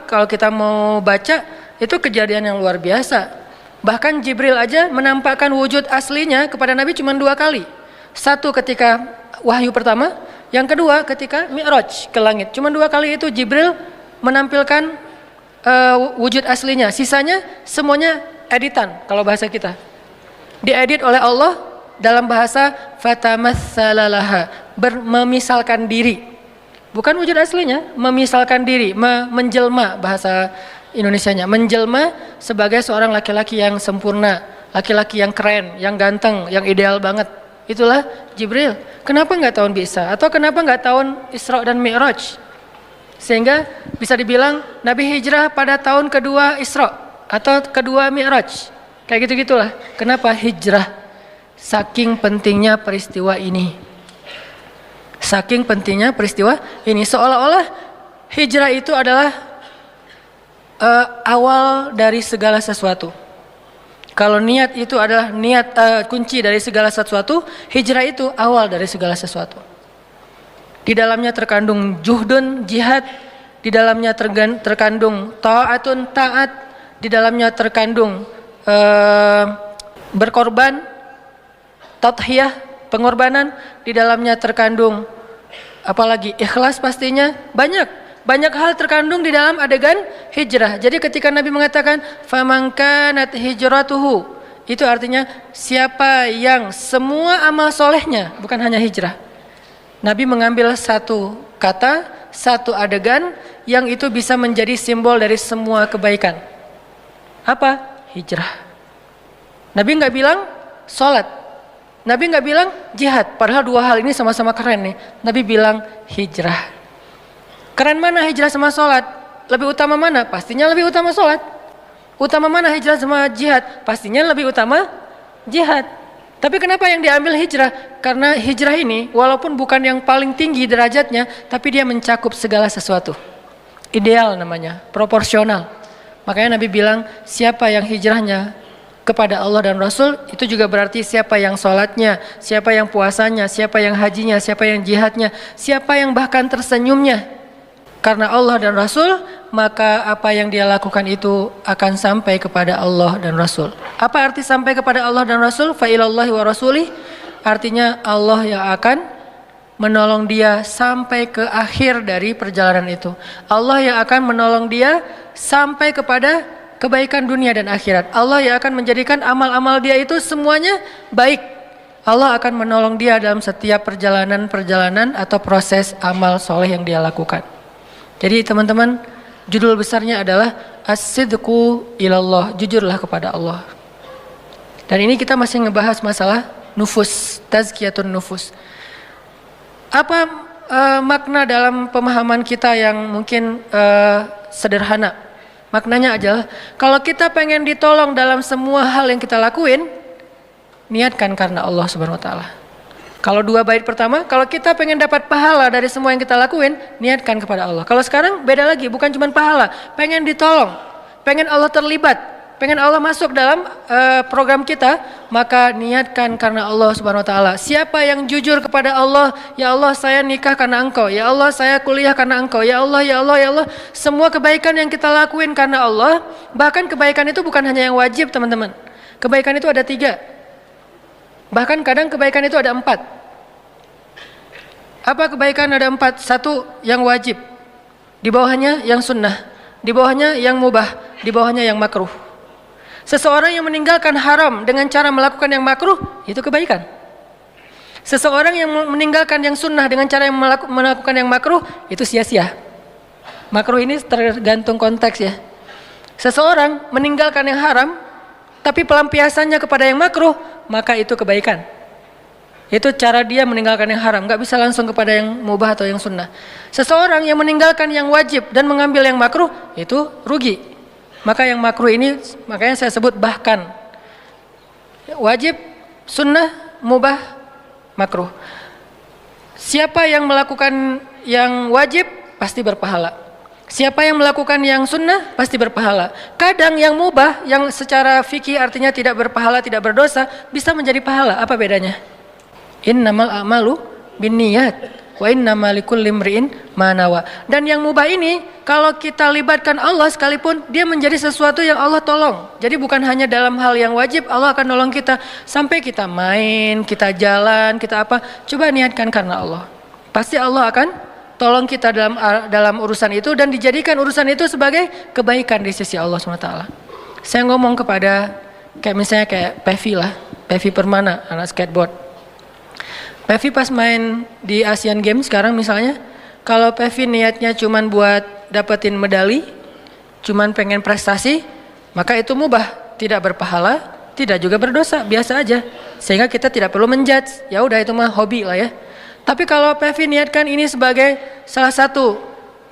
kalau kita mau baca, itu kejadian yang luar biasa. Bahkan Jibril aja menampakkan wujud aslinya kepada Nabi cuma 2 kali. Satu ketika wahyu pertama, yang kedua ketika Mi'raj ke langit. Cuma 2 kali itu Jibril menampilkan wujud aslinya. Sisanya semuanya editan kalau bahasa kita. Diedit oleh Allah dalam bahasa fatamassalaha, memisalkan diri. Bukan wujud aslinya, memisalkan diri, menjelma bahasa Indonesianya. Menjelma sebagai seorang laki-laki yang sempurna, laki-laki yang keren, yang ganteng, yang ideal banget. itulah Jibril. Kenapa nggak tahun Bi'tsah? Atau kenapa nggak tahun Isra dan Mi'raj? Sehingga bisa dibilang Nabi hijrah pada tahun kedua Isra atau kedua Mi'raj. Kayak gitu-gitulah. Kenapa hijrah? Saking pentingnya peristiwa ini. Saking pentingnya peristiwa ini. Seolah-olah hijrah itu adalah awal dari segala sesuatu. Kalau niat itu adalah kunci dari segala sesuatu, hijrah itu awal dari segala sesuatu. Di dalamnya terkandung juhdun, jihad, di dalamnya terkandung ta'atun, taat, di dalamnya terkandung berkorban, tadhiyah, pengorbanan, di dalamnya terkandung apalagi ikhlas pastinya, banyak hal terkandung di dalam adegan hijrah. Jadi ketika Nabi mengatakan faman kanat hijratuhu, itu artinya siapa yang semua amal solehnya, bukan hanya hijrah. Nabi mengambil satu kata, satu adegan yang itu bisa menjadi simbol dari semua kebaikan. Apa? Hijrah. Nabi nggak bilang sholat, Nabi nggak bilang jihad, padahal dua hal ini sama-sama keren nih. Nabi bilang hijrah. Keren mana hijrah sama sholat? Lebih utama mana? Pastinya lebih utama sholat. Utama mana hijrah sama jihad? Pastinya lebih utama jihad. Tapi kenapa yang diambil hijrah? Karena hijrah ini walaupun bukan yang paling tinggi derajatnya, tapi dia mencakup segala sesuatu. Ideal namanya, proporsional. Makanya Nabi bilang siapa yang hijrahnya kepada Allah dan Rasul, itu juga berarti siapa yang sholatnya, siapa yang puasanya, siapa yang hajinya, siapa yang jihadnya, siapa yang bahkan tersenyumnya karena Allah dan Rasul, maka apa yang dia lakukan itu akan sampai kepada Allah dan Rasul. Apa arti sampai kepada Allah dan Rasul? Fa ilallahi wa rasulih, artinya Allah yang akan menolong dia sampai ke akhir dari perjalanan itu. Allah yang akan menolong dia sampai kepada kebaikan dunia dan akhirat. Allah yang akan menjadikan amal-amal dia itu semuanya baik. Allah akan menolong dia dalam setiap perjalanan atau proses amal soleh yang dia lakukan. Jadi teman-teman, judul besarnya adalah As-sidqu ilallah, jujurlah kepada Allah. Dan ini kita masih ngebahas masalah nufus, tazkiyatun nufus. Apa makna dalam pemahaman kita yang mungkin sederhana? Maknanya adalah kalau kita pengen ditolong dalam semua hal yang kita lakuin, niatkan karena Allah Subhanahu wa taala. Kalau dua bait pertama, kalau kita pengen dapat pahala dari semua yang kita lakuin, niatkan kepada Allah. Kalau sekarang beda lagi, bukan cuma pahala, pengen ditolong, pengen Allah terlibat, pengen Allah masuk dalam program kita, maka niatkan karena Allah Subhanahu wa taala. Siapa yang jujur kepada Allah, ya Allah saya nikah karena Engkau, ya Allah saya kuliah karena Engkau, ya Allah, ya Allah, ya Allah, semua kebaikan yang kita lakuin karena Allah. Bahkan kebaikan itu bukan hanya yang wajib teman-teman, kebaikan itu ada 3. Bahkan kadang kebaikan itu ada 4. Apa kebaikan ada 4? 1 yang wajib, di bawahnya yang sunnah, di bawahnya yang mubah, di bawahnya yang makruh. Seseorang yang meninggalkan haram dengan cara melakukan yang makruh, itu kebaikan. Seseorang yang meninggalkan yang sunnah dengan cara yang melakukan yang makruh, itu sia-sia. Makruh ini tergantung konteks ya. Seseorang meninggalkan yang haram, tapi pelampiasannya kepada yang makruh, maka itu kebaikan. Itu cara dia meninggalkan yang haram, gak bisa langsung kepada yang mubah atau yang sunnah. Seseorang yang meninggalkan yang wajib dan mengambil yang makruh, itu rugi. Maka yang makruh ini, makanya saya sebut bahkan. Wajib, sunnah, mubah, makruh. Siapa yang melakukan yang wajib, pasti berpahala. Siapa yang melakukan yang sunnah pasti berpahala. Kadang yang mubah, yang secara fikih artinya tidak berpahala, tidak berdosa, bisa menjadi pahala. Apa bedanya? Innamal a'malu binniyat wa innamal likulli imri'in ma nawa. Dan yang mubah ini kalau kita libatkan Allah sekalipun, dia menjadi sesuatu yang Allah tolong. Jadi bukan hanya dalam hal yang wajib, Allah akan nolong kita sampai kita main, kita jalan, kita apa. Coba niatkan karena Allah. Pasti Allah akan tolong kita dalam urusan itu dan dijadikan urusan itu sebagai kebaikan di sisi Allah SWT. Saya ngomong kepada kayak Pevi lah, Pevi Permana, anak skateboard. Pevi pas main di Asian Games sekarang misalnya, kalau Pevi niatnya cuman buat dapetin medali, cuman pengen prestasi, maka itu mubah, tidak berpahala, Tidak juga berdosa, biasa aja. Sehingga kita tidak perlu menjudge. Ya udah itu mah hobi lah ya. Tapi kalau Pevi niatkan ini sebagai salah satu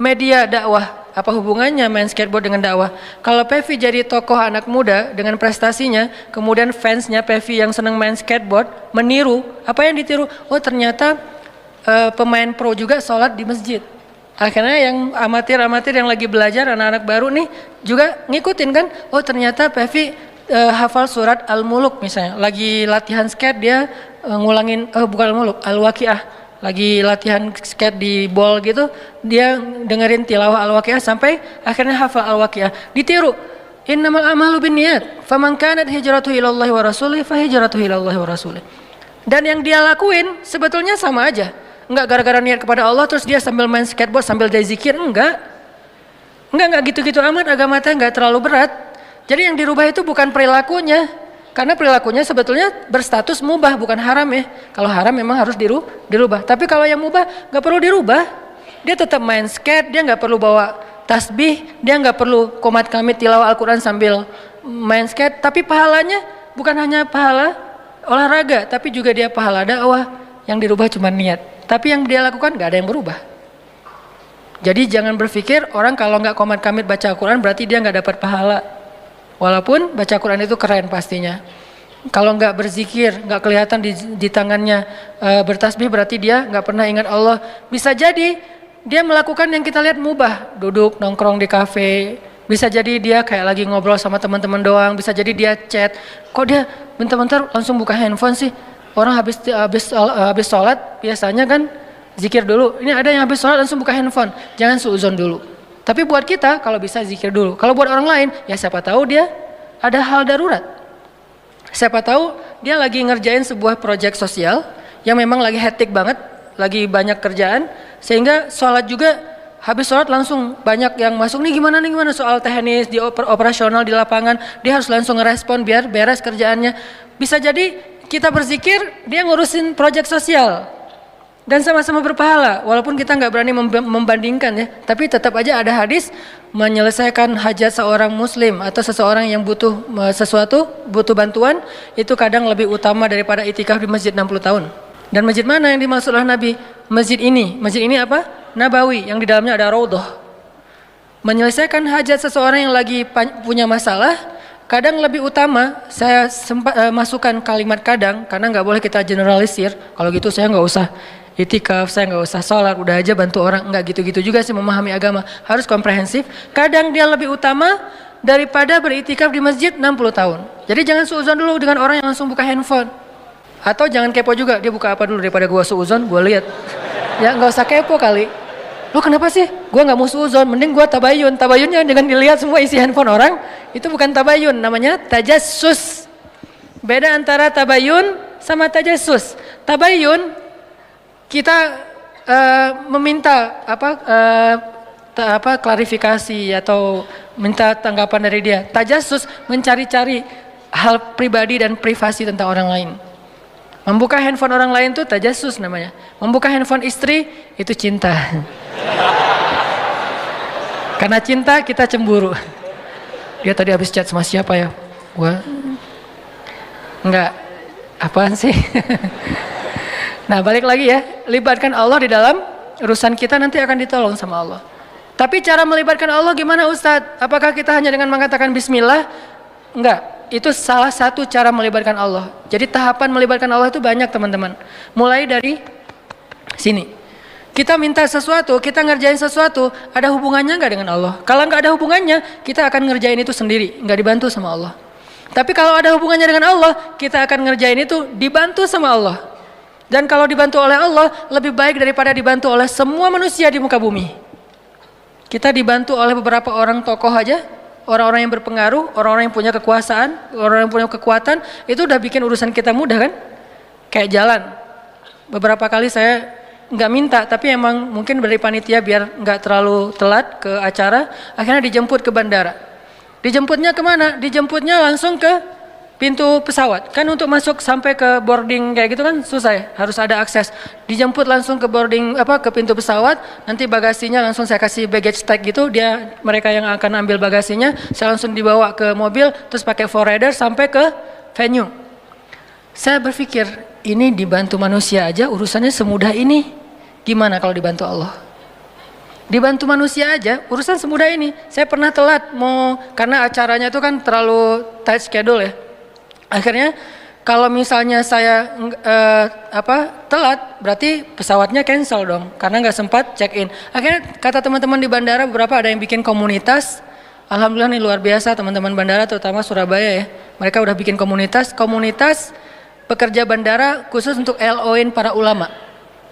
media dakwah, apa hubungannya main skateboard dengan dakwah? Kalau Pevi jadi tokoh anak muda dengan prestasinya, kemudian fansnya Pevi yang senang main skateboard meniru, apa yang ditiru? Oh ternyata pemain pro juga sholat di masjid. Akhirnya yang amatir-amatir yang lagi belajar, anak-anak baru nih juga ngikutin kan. Oh ternyata Pevi hafal surat Al-Muluk misalnya. Lagi latihan skate dia ngulangin, bukan Al-Muluk, Al-Waqiah. Lagi latihan skate di ball gitu, dia dengerin tilawah Al-Waqiah sampai akhirnya hafal Al-Waqiah. Ditiru. Innamal a'malu binniyat. Faman kanat hijratuhu ilallahi wa rasulih fa hijratuhu ilallahi wa rasulih. Dan yang dia lakuin sebetulnya sama aja. Enggak gara-gara niat kepada Allah terus dia sambil main skateboard sambil dia zikir, enggak gitu-gitu amat. Agama teh enggak terlalu berat. Jadi yang dirubah itu bukan perilakunya, karena perilakunya sebetulnya berstatus mubah bukan haram ya. Kalau haram memang harus dirubah. Tapi kalau yang mubah enggak perlu dirubah. Dia tetap main skate, dia enggak perlu bawa tasbih, dia enggak perlu qomat kamit tilawah Al-Qur'an sambil main skate, tapi pahalanya bukan hanya pahala olahraga, tapi juga dia pahala dakwah. Yang dirubah cuma niat. Tapi yang dia lakukan nggak ada yang berubah. Jadi jangan berpikir orang kalau nggak qomat kamit baca Al-Quran berarti dia nggak dapat pahala. Walaupun baca Al-Quran itu keren pastinya. Kalau nggak berzikir, nggak kelihatan di tangannya bertasbih berarti dia nggak pernah ingat Allah. Bisa jadi dia melakukan yang kita lihat mubah, duduk nongkrong di kafe. Bisa jadi dia kayak lagi ngobrol sama teman-teman doang. Bisa jadi dia chat. Kok dia bentar-bentar langsung buka handphone sih? Orang habis sholat biasanya kan zikir dulu. Ini ada yang habis sholat langsung buka handphone. Jangan suuzon dulu. Tapi buat kita kalau bisa zikir dulu. Kalau buat orang lain ya siapa tahu dia ada hal darurat. Siapa tahu dia lagi ngerjain sebuah proyek sosial yang memang lagi hektik banget, lagi banyak kerjaan, sehingga sholat juga habis sholat langsung banyak yang masuk. Nih gimana soal teknis di operasional di lapangan, dia harus langsung ngerespon biar beres kerjaannya. Bisa jadi kita berzikir, dia ngurusin proyek sosial dan sama-sama berpahala. Walaupun kita nggak berani membandingkan ya, tapi tetap aja ada hadis menyelesaikan hajat seorang muslim atau seseorang yang butuh sesuatu, butuh bantuan, itu kadang lebih utama daripada itikaf di masjid 60 tahun. Dan masjid mana yang dimaksud oleh Nabi? Masjid ini apa? Nabawi, yang di dalamnya ada raudhah. Menyelesaikan hajat seseorang yang lagi punya masalah kadang lebih utama. Saya sempat masukkan kalimat kadang karena nggak boleh kita generalisir. Kalau gitu saya nggak usah itikaf, saya nggak usah sholat, udah aja bantu orang. Nggak gitu-gitu juga sih memahami agama, harus komprehensif. Kadang dia lebih utama daripada beritikaf di masjid 60 tahun. Jadi jangan suuzon dulu dengan orang yang langsung buka handphone. Atau jangan kepo juga, dia buka apa dulu daripada gua suuzon, gua lihat. Ya nggak usah kepo kali. Lo kenapa sih? Gua nggak mau suuzon, mending gua tabayun. Tabayunnya dengan dilihat semua isi handphone orang, itu bukan tabayun, namanya tajassus. Beda antara tabayun sama tajassus. Tabayun kita meminta klarifikasi atau minta tanggapan dari dia. Tajassus mencari-cari hal pribadi dan privasi tentang orang lain. Membuka handphone orang lain itu tajassus namanya. Membuka handphone istri itu cinta. Karena cinta kita cemburu. Dia tadi habis chat sama siapa ya? Gua enggak, apaan sih? Nah balik lagi ya, libatkan Allah di dalam urusan kita, nanti akan ditolong sama Allah. Tapi cara melibatkan Allah gimana Ustadz? Apakah kita hanya dengan mengatakan bismillah? Enggak, itu salah satu cara melibatkan Allah. Jadi tahapan melibatkan Allah itu banyak teman-teman. Mulai dari sini. Kita minta sesuatu, kita ngerjain sesuatu, ada hubungannya nggak dengan Allah? Kalau nggak ada hubungannya, kita akan ngerjain itu sendiri, nggak dibantu sama Allah. Tapi kalau ada hubungannya dengan Allah, kita akan ngerjain itu dibantu sama Allah. Dan kalau dibantu oleh Allah, lebih baik daripada dibantu oleh semua manusia di muka bumi. Kita dibantu oleh beberapa orang tokoh aja, orang-orang yang berpengaruh, orang-orang yang punya kekuasaan, orang-orang yang punya kekuatan, itu udah bikin urusan kita mudah kan? Kayak jalan. Beberapa kali saya nggak minta, tapi emang mungkin dari panitia biar nggak terlalu telat ke acara, akhirnya dijemput ke bandara. Dijemputnya kemana? Dijemputnya langsung ke pintu pesawat. Kan untuk masuk sampai ke boarding kayak gitu kan susah ya, harus ada akses. Dijemput langsung ke boarding ke pintu pesawat, nanti bagasinya langsung saya kasih baggage tag gitu, mereka yang akan ambil bagasinya, saya langsung dibawa ke mobil, terus pakai forwarder sampai ke venue. Saya berpikir, ini dibantu manusia aja urusannya semudah ini. Gimana kalau dibantu Allah? Dibantu manusia aja urusan semudah ini. Saya pernah telat karena acaranya itu kan terlalu tight schedule ya. Akhirnya kalau misalnya saya telat, berarti pesawatnya cancel dong, karena nggak sempat check in. Akhirnya kata teman-teman di bandara, beberapa ada yang bikin komunitas. Alhamdulillah nih luar biasa teman-teman bandara, terutama Surabaya ya. Mereka udah bikin komunitas pekerja bandara khusus untuk LO-in para ulama.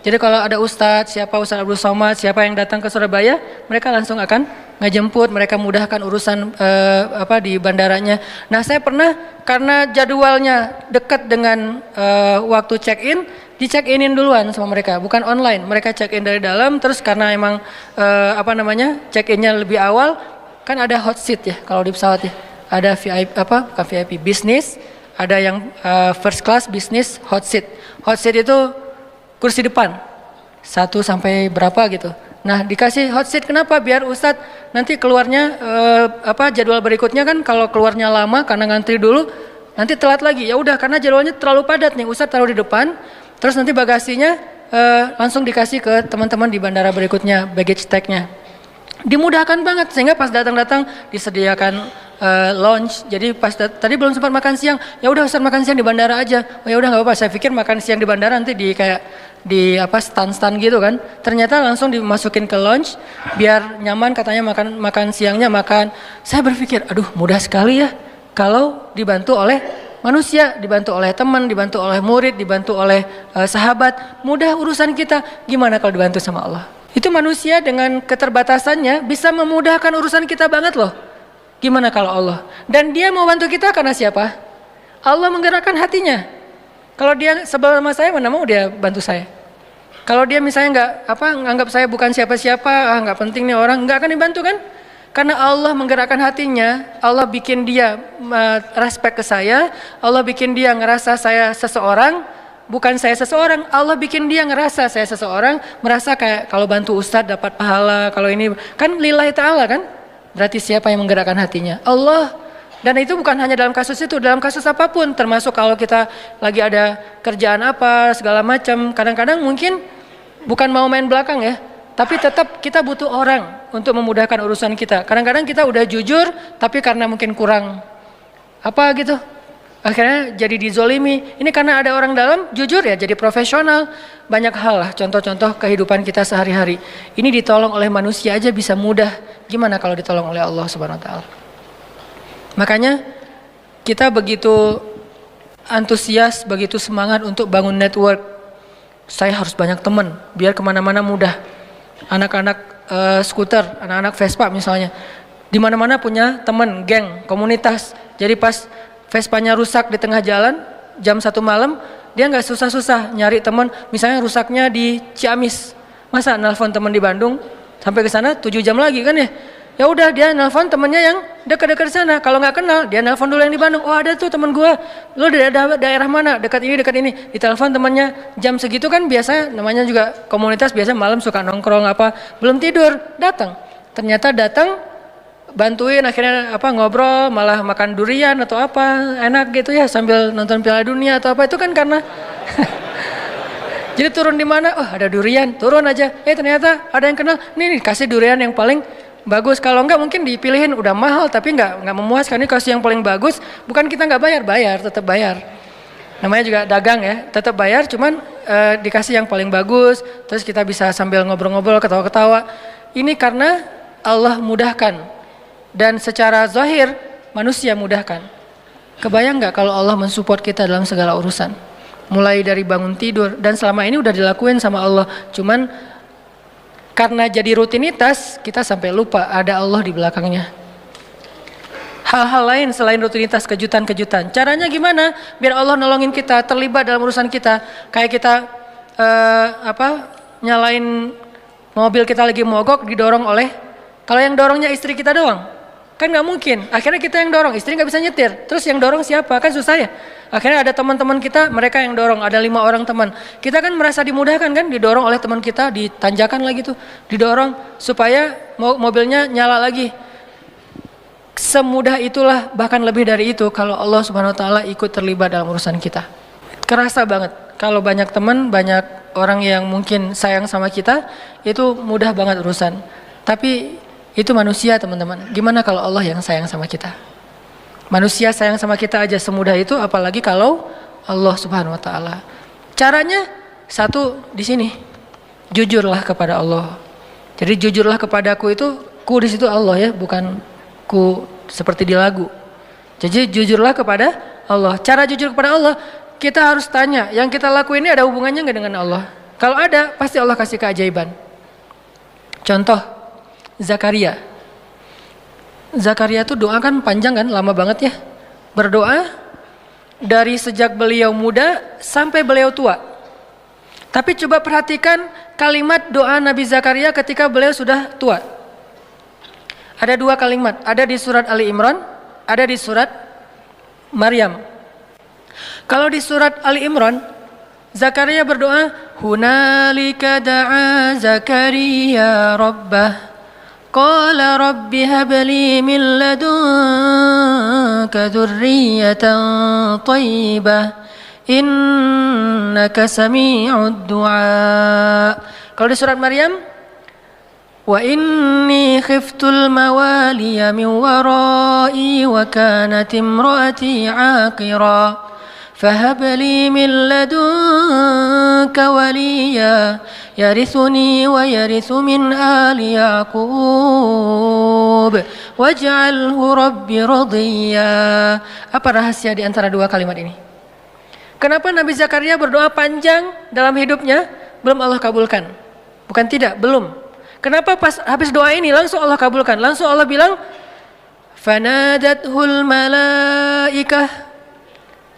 Jadi kalau ada Ustadz Abdul Somad, siapa yang datang ke Surabaya, mereka langsung akan ngejemput, mereka mudahkan urusan di bandaranya. Nah saya pernah, karena jadwalnya dekat dengan waktu check-in, di-check-inin duluan sama mereka, bukan online. Mereka check-in dari dalam, terus karena emang check-innya lebih awal, kan ada hot seat ya kalau di pesawat ya. Ada VIP, bukan VIP, bisnis, ada yang first class, bisnis, hot seat. Hot seat itu kursi depan 1 sampai berapa gitu. Nah dikasih hot seat kenapa? Biar Ustadz nanti keluarnya jadwal berikutnya kan kalau keluarnya lama karena ngantri dulu nanti telat lagi. Ya udah karena jadwalnya terlalu padat nih, Ustadz taruh di depan, terus nanti bagasinya langsung dikasih ke teman-teman di bandara berikutnya, baggage tag-nya. Dimudahkan banget sehingga pas datang-datang disediakan lunch. Jadi pas tadi belum sempat makan siang, ya udah Ustaz makan siang di bandara aja. Oh ya udah nggak apa-apa. Saya pikir makan siang di bandara nanti di stand-stand gitu kan. Ternyata langsung dimasukin ke lunch biar nyaman, katanya makan siangnya makan. Saya berpikir, aduh mudah sekali ya kalau dibantu oleh manusia, dibantu oleh teman, dibantu oleh murid, dibantu oleh sahabat. Mudah urusan kita. Gimana kalau dibantu sama Allah? Itu manusia dengan keterbatasannya bisa memudahkan urusan kita banget loh. Gimana kalau Allah? Dan dia mau bantu kita karena siapa? Allah menggerakkan hatinya. Kalau dia sebel sama saya, mana mau dia bantu saya? Kalau dia misalnya nganggap saya bukan siapa-siapa, nggak penting nih orang, nggak akan dibantu kan? Karena Allah menggerakkan hatinya, Allah bikin dia respect ke saya, Allah bikin dia ngerasa saya seseorang, bukan saya seseorang. Allah bikin dia ngerasa saya seseorang, merasa kayak kalau bantu Ustadz dapat pahala, kalau ini kan lillahi ta'ala kan? Berarti siapa yang menggerakkan hatinya? Allah. Dan itu bukan hanya dalam kasus itu, dalam kasus apapun, termasuk kalau kita lagi ada kerjaan apa, segala macam. Kadang-kadang mungkin bukan mau main belakang ya, tapi tetap kita butuh orang untuk memudahkan urusan kita. Kadang-kadang kita udah jujur, tapi karena mungkin kurang gitu, akhirnya jadi dizolimi. Ini karena ada orang dalam jujur ya, jadi profesional. Banyak hal lah, contoh-contoh kehidupan kita sehari-hari. Ini ditolong oleh manusia aja bisa mudah. Gimana kalau ditolong oleh Allah Subhanahu Wa Taala? Makanya kita begitu antusias, begitu semangat untuk bangun network. Saya harus banyak teman, biar kemana-mana mudah. Anak-anak skuter, anak-anak Vespa misalnya, di mana-mana punya teman, geng, komunitas. Jadi pas Vespanya rusak di tengah jalan, jam 1 malam, dia nggak susah-susah nyari teman. Misalnya rusaknya di Ciamis, masa nelpon teman di Bandung sampai ke sana 7 jam lagi kan ya? Ya udah dia nelpon temannya yang dekat-dekat sana. Kalau nggak kenal, dia nelpon dulu yang di Bandung. Oh ada tuh teman gua, lu dari daerah mana? Dekat ini. Ditelepon temannya jam segitu kan biasa, namanya juga komunitas biasa malam suka nongkrong belum tidur, datang. Ternyata datang, bantuin akhirnya ngobrol, malah makan durian atau enak gitu ya sambil nonton Piala Dunia atau itu kan karena jadi turun di mana? Oh ada durian, turun aja. Ternyata ada yang kenal, nih kasih durian yang paling bagus. Kalau enggak mungkin dipilihin udah mahal tapi nggak memuaskan. Ini kasih yang paling bagus, bukan kita nggak bayar, tetap bayar. Namanya juga dagang ya, tetap bayar, cuman dikasih yang paling bagus. Terus kita bisa sambil ngobrol-ngobrol, ketawa-ketawa. Ini karena Allah mudahkan. Dan secara zahir manusia mudahkan. Kebayang nggak kalau Allah mensupport kita dalam segala urusan, mulai dari bangun tidur, dan selama ini udah dilakuin sama Allah. Cuman karena jadi rutinitas kita sampai lupa ada Allah di belakangnya. Hal-hal lain selain rutinitas, kejutan-kejutan. Caranya gimana? Biar Allah nolongin kita, terlibat dalam urusan kita. Kayak kita nyalain mobil kita lagi mogok, didorong oleh, kalau yang dorongnya istri kita doang, kan nggak mungkin. Akhirnya kita yang dorong, istri nggak bisa nyetir. Terus yang dorong siapa? Kan susah ya. Akhirnya ada teman-teman kita, mereka yang dorong. Ada 5 orang teman. Kita kan merasa dimudahkan kan, didorong oleh teman kita, ditanjakan lagi tuh, didorong supaya mobilnya nyala lagi. semudah itulah, bahkan lebih dari itu kalau Allah Subhanahu wa taala ikut terlibat dalam urusan kita. Kerasa banget kalau banyak teman, banyak orang yang mungkin sayang sama kita, itu mudah banget urusan. Tapi itu manusia, teman-teman. Gimana kalau Allah yang sayang sama kita? Manusia sayang sama kita aja semudah itu, apalagi kalau Allah Subhanahu wa taala. Caranya satu di sini. Jujurlah kepada Allah. Jadi jujurlah kepadaku itu, ku di situ Allah ya, bukan ku seperti di lagu. Jadi jujurlah kepada Allah. Cara jujur kepada Allah, kita harus tanya, yang kita lakuin ini ada hubungannya nggak dengan Allah? Kalau ada, pasti Allah kasih keajaiban. Contoh, Zakaria. Zakaria tuh doa kan panjang kan, lama banget ya. Berdoa dari sejak beliau muda sampai beliau tua. Tapi coba perhatikan kalimat doa Nabi Zakaria ketika beliau sudah tua. Ada dua kalimat, ada di surat Ali Imran, ada di surat Maryam. Kalau di surat Ali Imran, Zakaria berdoa, "Hunalika da'a Zakaria rabbah, qala rabbi habli min ladunka dzurriyyatan thayyibah, innaka sami'ud du'a." Kalau di surat Maryam, wa inni khiftul mawaliya min warai wa kanat imraati aqira fahab li min ladunka waliya yarithuni wa yarithu min ali yaqub waj'alhu rabbi radiyya. Apa rahasia di antara dua kalimat ini? Kenapa Nabi Zakaria berdoa panjang dalam hidupnya belum Allah kabulkan? Bukan tidak, belum. Kenapa pas habis doa ini langsung Allah kabulkan? Langsung Allah bilang, "Fanadathul malaikah."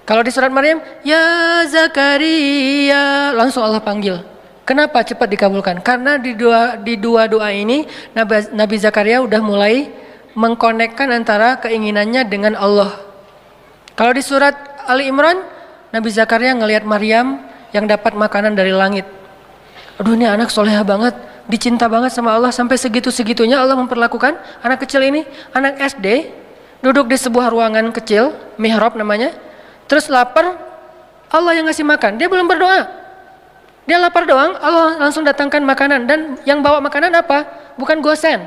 Kalau di surat Maryam, "Ya Zakaria," langsung Allah panggil. Kenapa cepat dikabulkan? Karena di dua doa ini Nabi Zakaria udah mulai mengkonekkan antara keinginannya dengan Allah. Kalau di surat Ali Imran, Nabi Zakaria ngelihat Maryam yang dapat makanan dari langit. Aduh, ini anak soleha banget, dicinta banget sama Allah, sampai segitu-segitunya Allah memperlakukan anak kecil ini, anak SD, duduk di sebuah ruangan kecil, mihrab namanya, terus lapar, Allah yang ngasih makan, dia belum berdoa, dia lapar doang, Allah langsung datangkan makanan, dan yang bawa makanan apa? Bukan gosen,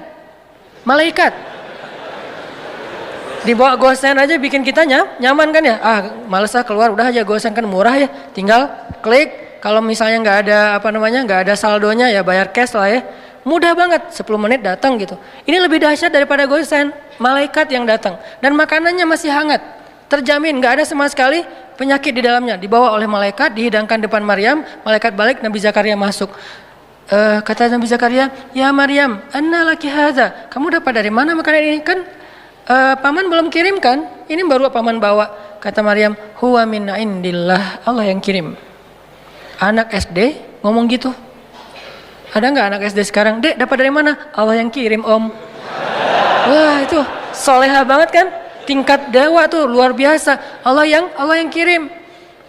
malaikat. Dibawa gosen aja bikin kita nyaman kan ya, males keluar, udah aja gosen kan murah ya, tinggal klik. Kalau misalnya nggak ada saldonya ya bayar cash lah ya. Mudah banget, 10 menit datang gitu. Ini lebih dahsyat daripada gosen, malaikat yang datang. Dan makanannya masih hangat, terjamin nggak ada sama sekali penyakit di dalamnya. Dibawa oleh malaikat, dihidangkan depan Maryam, malaikat balik, Nabi Zakaria masuk. Kata Nabi Zakaria, "Ya Maryam, anna laki hadza?" Kamu dapat dari mana makanan ini? Kan paman belum kirim kan? Ini baru paman bawa. Kata Maryam, "Huwa min indillah." Allah yang kirim. Anak SD ngomong gitu. Ada nggak anak SD sekarang? "Dek, dapat dari mana?" "Allah yang kirim, Om." Wah, itu soleha banget kan? Tingkat dewa tuh luar biasa. Allah yang kirim.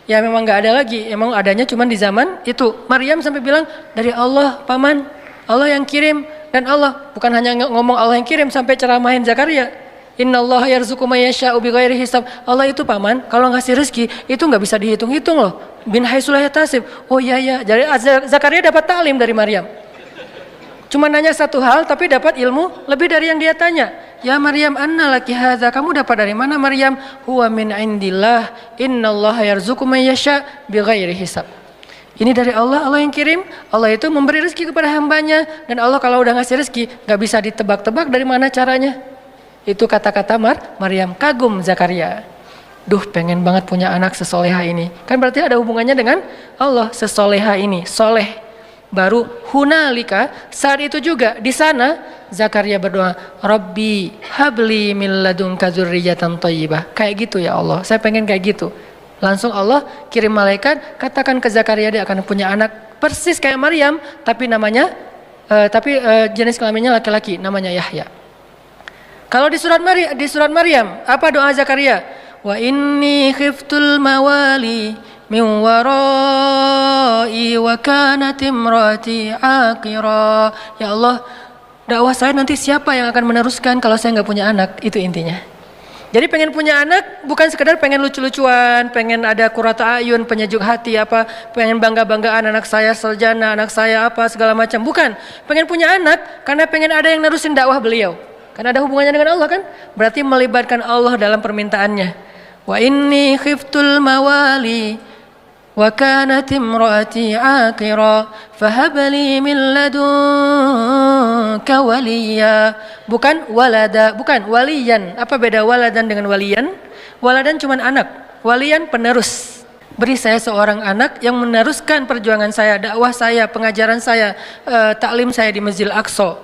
Ya memang nggak ada lagi. Emang adanya cuma di zaman itu. Maryam sampai bilang, "Dari Allah, paman. Allah yang kirim." Dan Allah bukan hanya ngomong Allah yang kirim, sampai ceramahin Zakaria. "Innallaha yarzuqu may yasha'u bighairi hisab." Allah itu paman, kalau ngasih rezeki itu nggak bisa dihitung-hitung loh. Bin haitsu la yahtasib. Oh iya. Jadi Zakaria dapat taklim dari Maryam. Cuma nanya satu hal tapi dapat ilmu lebih dari yang dia tanya. "Ya Maryam, anna laki hadza?" Kamu dapat dari mana Maryam? "Huwa min indillah. Innallaha yarzuqu may yasha' bighairi hisab." Ini dari Allah, Allah yang kirim. Allah itu memberi rezeki kepada hambanya, dan Allah kalau udah ngasih rezeki nggak bisa ditebak-tebak dari mana caranya. Itu kata-kata Maryam. Kagum Zakaria. Duh, pengen banget punya anak sesoleha ini. Kan berarti ada hubungannya dengan Allah, sesoleha ini, soleh. Baru hunalika, saat itu juga di sana Zakaria berdoa, "Rabbi habli min ladunka dzurriyyatan thayyibah." Kayak gitu ya Allah, saya pengen kayak gitu. Langsung Allah kirim malaikat, katakan ke Zakaria dia akan punya anak persis kayak Maryam, tapi namanya jenis kelaminnya laki-laki, namanya Yahya. Kalau di surat Maryam, apa doa Zakaria? "Wa inni khiftul mawali min warai wa kanat imrati aqira." Ya Allah, dakwah saya nanti siapa yang akan meneruskan kalau saya nggak punya anak? Itu intinya. Jadi pengen punya anak bukan sekedar pengen lucu-lucuan, pengen ada qurrata ayun, penyejuk hati apa, pengen bangga-banggaan anak saya sarjana, anak saya apa segala macam. Bukan. Pengen punya anak karena pengen ada yang nerusin dakwah beliau. Karena ada hubungannya dengan Allah kan? Berarti melibatkan Allah dalam permintaannya. Wa inni khiftul mawali wa kanat imraati aqira fahab li min ladunka waliya. Bukan walada, bukan waliyan. Apa beda waladan dengan waliyan? Waladan cuma anak, waliyan penerus. Beri saya seorang anak yang meneruskan perjuangan saya, dakwah saya, pengajaran saya, taklim saya di Masjidil Aqsa.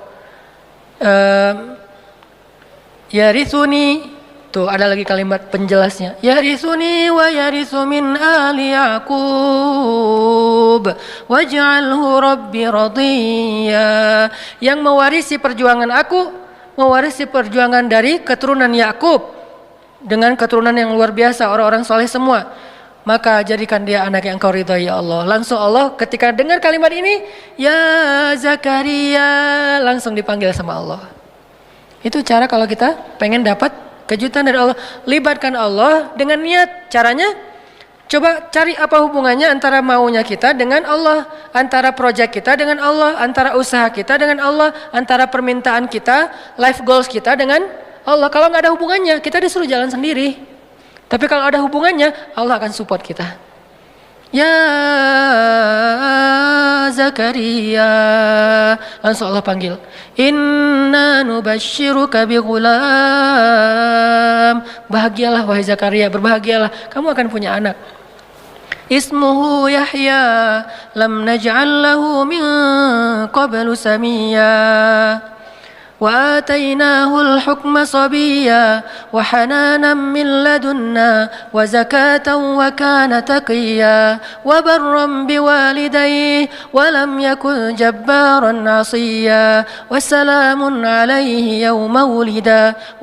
Yarithuni, tuh ada lagi kalimat penjelasnya. Yarithuni wa yarithu min ali Yaqub waj'alhu rabbi radiyya. Yang mewarisi perjuangan aku, mewarisi perjuangan dari keturunan Yakub dengan keturunan yang luar biasa, orang-orang soleh semua. Maka jadikan dia anak yang Engkau ridhai ya Allah. Langsung Allah ketika dengar kalimat ini, ya Zakaria, langsung dipanggil sama Allah. Itu cara kalau kita pengen dapat kejutan dari Allah. Libatkan Allah dengan niat. Caranya, coba cari apa hubungannya antara maunya kita dengan Allah, antara proyek kita dengan Allah, antara usaha kita dengan Allah, antara permintaan kita, life goals kita dengan Allah. Kalau nggak ada hubungannya, kita disuruh jalan sendiri. Tapi kalau ada hubungannya, Allah akan support kita. Ya Zakaria, langsung Allah panggil. Inna nubashiruka bi ghulam. Bahagialah wahai Zakaria, berbahagialah, kamu akan punya anak. Ismuhu Yahya, lam naj'al lahu min qablu samiyya. وآتيناه الحكم صبيا وحنانا من لدنا وزكاة وكان تقيا وبرا بوالديه ولم يكن جبارا عصيا وسلام عليه يوم ولد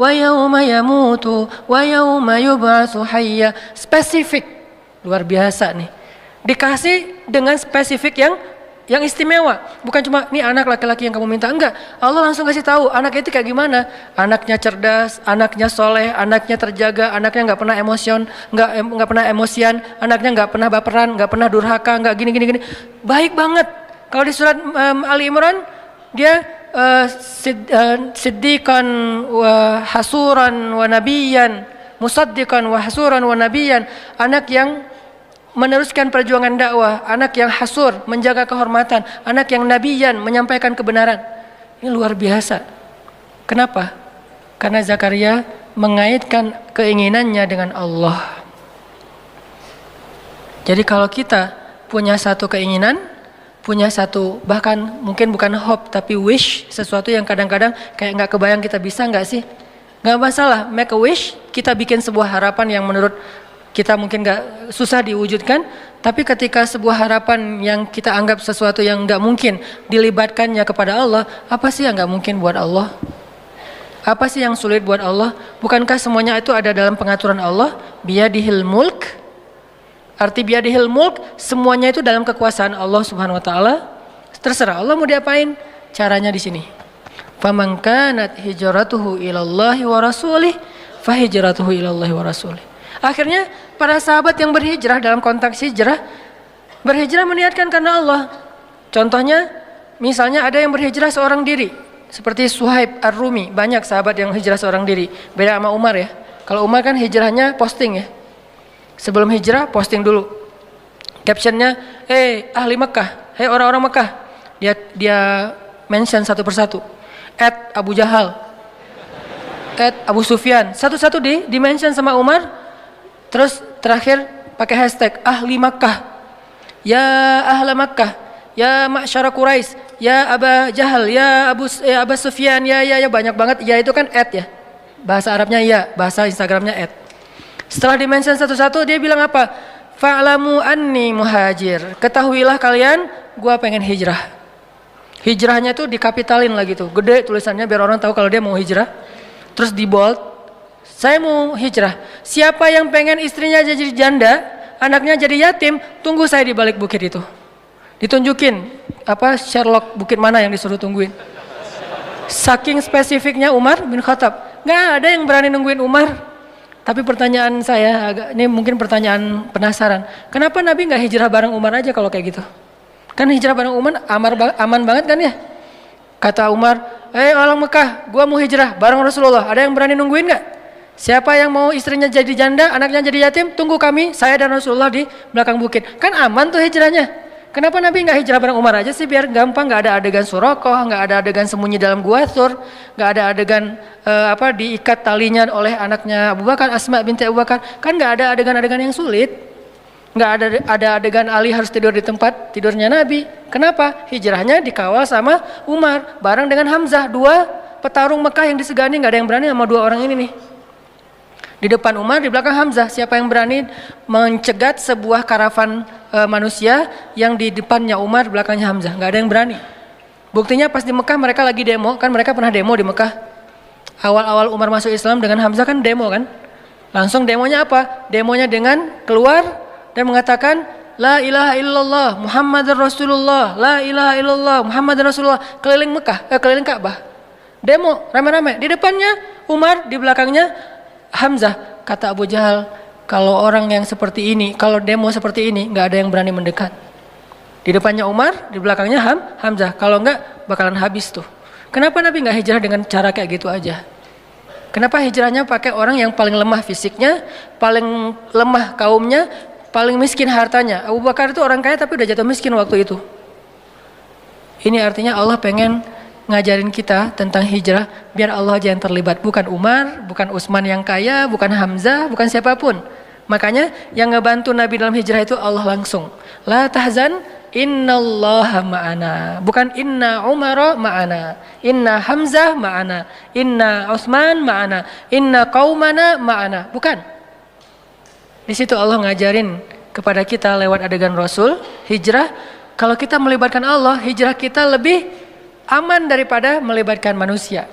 ويوم يموت ويوم يبعث حيا. Spesifik, luar biasa nih. Dikasih dengan spesifik yang istimewa, bukan cuma ini anak laki-laki yang kamu minta, enggak. Allah langsung kasih tahu anaknya itu kayak gimana. Anaknya cerdas, anaknya soleh, anaknya terjaga, anaknya nggak pernah nggak pernah emosian, anaknya nggak pernah baperan, nggak pernah durhaka, nggak gini. Baik banget. Kalau di surat Ali Imran dia siddiqan wa hasuran wa nabiyan, musaddiqan wa hasuran wa nabiyan, anak yang meneruskan perjuangan dakwah, anak yang hasur, menjaga kehormatan, anak yang nabiyan, menyampaikan kebenaran. Ini luar biasa. Kenapa? Karena Zakaria mengaitkan keinginannya dengan Allah. Jadi kalau kita punya satu keinginan, punya satu, bahkan mungkin bukan hope tapi wish, sesuatu yang kadang-kadang kayak nggak kebayang kita bisa nggak sih? Nggak masalah, make a wish, kita bikin sebuah harapan yang menurut kita mungkin nggak susah diwujudkan, tapi ketika sebuah harapan yang kita anggap sesuatu yang nggak mungkin dilibatkannya kepada Allah, apa sih yang nggak mungkin buat Allah? Apa sih yang sulit buat Allah? Bukankah semuanya itu ada dalam pengaturan Allah? Biyadihil mulk. Arti biyadihil mulk, semuanya itu dalam kekuasaan Allah Subhanahu Wa Taala. Terserah Allah mau diapain. Caranya di sini. Faman kanat hijratuhu ilallahi wa rasulih, fahijratuhu ilallahi wa rasulih. Akhirnya para sahabat yang berhijrah dalam konteks hijrah, berhijrah meniatkan karena Allah. Contohnya, misalnya ada yang berhijrah seorang diri, seperti Suhaib Ar-Rumi. Banyak sahabat yang hijrah seorang diri. Beda sama Umar ya. Kalau Umar kan hijrahnya posting ya. Sebelum hijrah posting dulu. Captionnya, ahli Mekah, orang-orang Mekah. Dia mention satu persatu. @ Abu Jahal, @ Abu Sufyan. Satu-satu di mention sama Umar. Terus terakhir pakai hashtag ahli Makkah, ya ahla Makkah, ya ma'syara Quraisy, ya Aba Jahal, ya Abu Sufyan, ya banyak banget. Ya itu kan ya, bahasa Arabnya ya, bahasa Instagramnya . Setelah dimention satu-satu dia bilang apa? Fa'lamu anni muhajir. Ketahuilah kalian, gua pengen hijrah. Hijrahnya tuh dikapitalin lagi tuh, gede tulisannya biar orang tahu kalau dia mau hijrah. Terus di bold. Saya mau hijrah. Siapa yang pengen istrinya jadi janda, anaknya jadi yatim, tunggu saya di balik bukit itu. Ditunjukin Sherlock bukit mana yang disuruh tungguin. Saking spesifiknya Umar bin Khattab, nggak ada yang berani nungguin Umar. Tapi pertanyaan saya, ini mungkin pertanyaan penasaran, kenapa Nabi nggak hijrah bareng Umar aja kalau kayak gitu? Kan hijrah bareng Umar aman banget kan ya? Kata Umar, orang Mekah, gua mau hijrah bareng Rasulullah, ada yang berani nungguin nggak? Siapa yang mau istrinya jadi janda, anaknya jadi yatim, tunggu kami, saya dan Rasulullah di belakang bukit. Kan aman tuh hijrahnya. Kenapa Nabi nggak hijrah bareng Umar aja sih, biar gampang, nggak ada adegan Surakoh, nggak ada adegan sembunyi dalam gua Thur, nggak ada adegan diikat talinya oleh anaknya Abu Bakar, Asma binti Abu Bakar, kan nggak ada adegan-adegan yang sulit, nggak ada adegan Ali harus tidur di tempat tidurnya Nabi. Kenapa? Hijrahnya dikawal sama Umar, bareng dengan Hamzah, dua petarung Mekah yang disegani, nggak ada yang berani sama dua orang ini nih. Di depan Umar, di belakang Hamzah. Siapa yang berani mencegat sebuah karavan manusia yang di depannya Umar, belakangnya Hamzah? Nggak ada yang berani. Buktinya pas di Mekah mereka lagi demo, kan mereka pernah demo di Mekah. Awal-awal Umar masuk Islam dengan Hamzah kan demo kan. Langsung demonya apa? Demonya dengan keluar dan mengatakan La ilaha illallah Muhammadar Rasulullah, La ilaha illallah Muhammadar Rasulullah, keliling Mekah, keliling Ka'bah. Demo rame-rame. Di depannya Umar, di belakangnya Hamzah. Kata Abu Jahal, kalau orang yang seperti ini, kalau demo seperti ini, nggak ada yang berani mendekat. Di depannya Umar, di belakangnya Hamzah. Kalau nggak, bakalan habis tuh. Kenapa Nabi nggak hijrah dengan cara kayak gitu aja? Kenapa hijrahnya pakai orang yang paling lemah fisiknya, paling lemah kaumnya, paling miskin hartanya? Abu Bakar itu orang kaya tapi udah jatuh miskin waktu itu. Ini artinya Allah pengen ngajarin kita tentang hijrah biar Allah aja yang terlibat, bukan Umar, bukan Utsman yang kaya, bukan Hamzah, bukan siapapun. Makanya yang ngebantu Nabi dalam hijrah itu Allah langsung. La tahzan innallaha ma'ana, bukan inna Umar ma'ana, inna Hamzah ma'ana, inna Utsman ma'ana, inna qaumana ma'ana, bukan. Di situ Allah ngajarin kepada kita lewat adegan Rasul hijrah, kalau kita melibatkan Allah, hijrah kita lebih aman daripada melibatkan manusia.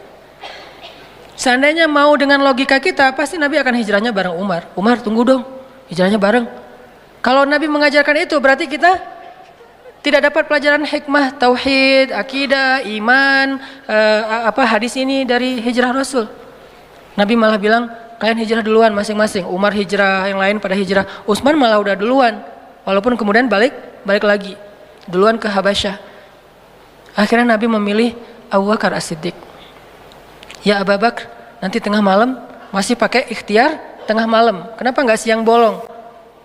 Seandainya mau dengan logika kita, pasti Nabi akan hijrahnya bareng Umar. Umar tunggu dong, hijrahnya bareng. Kalau Nabi mengajarkan itu, berarti kita tidak dapat pelajaran hikmah, tauhid, akidah, iman, hadis ini dari hijrah Rasul. Nabi malah bilang, kalian hijrah duluan masing-masing. Umar hijrah, yang lain pada hijrah. Utsman malah udah duluan, walaupun kemudian balik lagi, duluan ke Habasyah. Akhirnya Nabi memilih Abu Bakar As-Siddiq. Ya Abu Bakar, nanti tengah malam masih pakai ikhtiar tengah malam. Kenapa nggak siang bolong?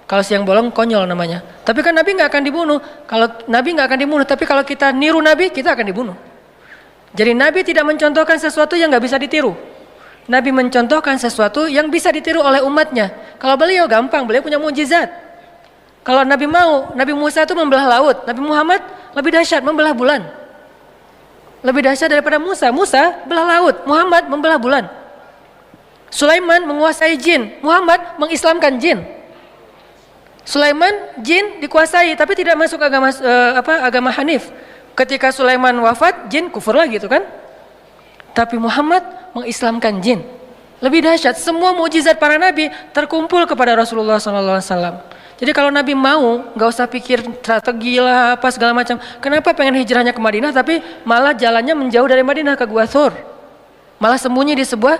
Kalau siang bolong konyol namanya. Tapi kan Nabi nggak akan dibunuh. Kalau Nabi nggak akan dibunuh, tapi kalau kita niru Nabi, kita akan dibunuh. Jadi Nabi tidak mencontohkan sesuatu yang nggak bisa ditiru. Nabi mencontohkan sesuatu yang bisa ditiru oleh umatnya. Kalau beliau gampang, beliau punya mukjizat. Kalau Nabi mau, Nabi Musa itu membelah laut. Nabi Muhammad lebih dahsyat, membelah bulan. Lebih dahsyat daripada Musa. Musa belah laut, Muhammad membelah bulan. Sulaiman menguasai jin, Muhammad mengislamkan jin. Sulaiman jin dikuasai tapi tidak masuk agama Hanif. Ketika Sulaiman wafat, jin kufur lagi itu kan. Tapi Muhammad mengislamkan jin. Lebih dahsyat, semua mukjizat para nabi terkumpul kepada Rasulullah SAW. Jadi kalau Nabi mau, nggak usah pikir strategi lah apa segala macam. Kenapa pengen hijrahnya ke Madinah tapi malah jalannya menjauh dari Madinah ke Gua Thur? Malah sembunyi di sebuah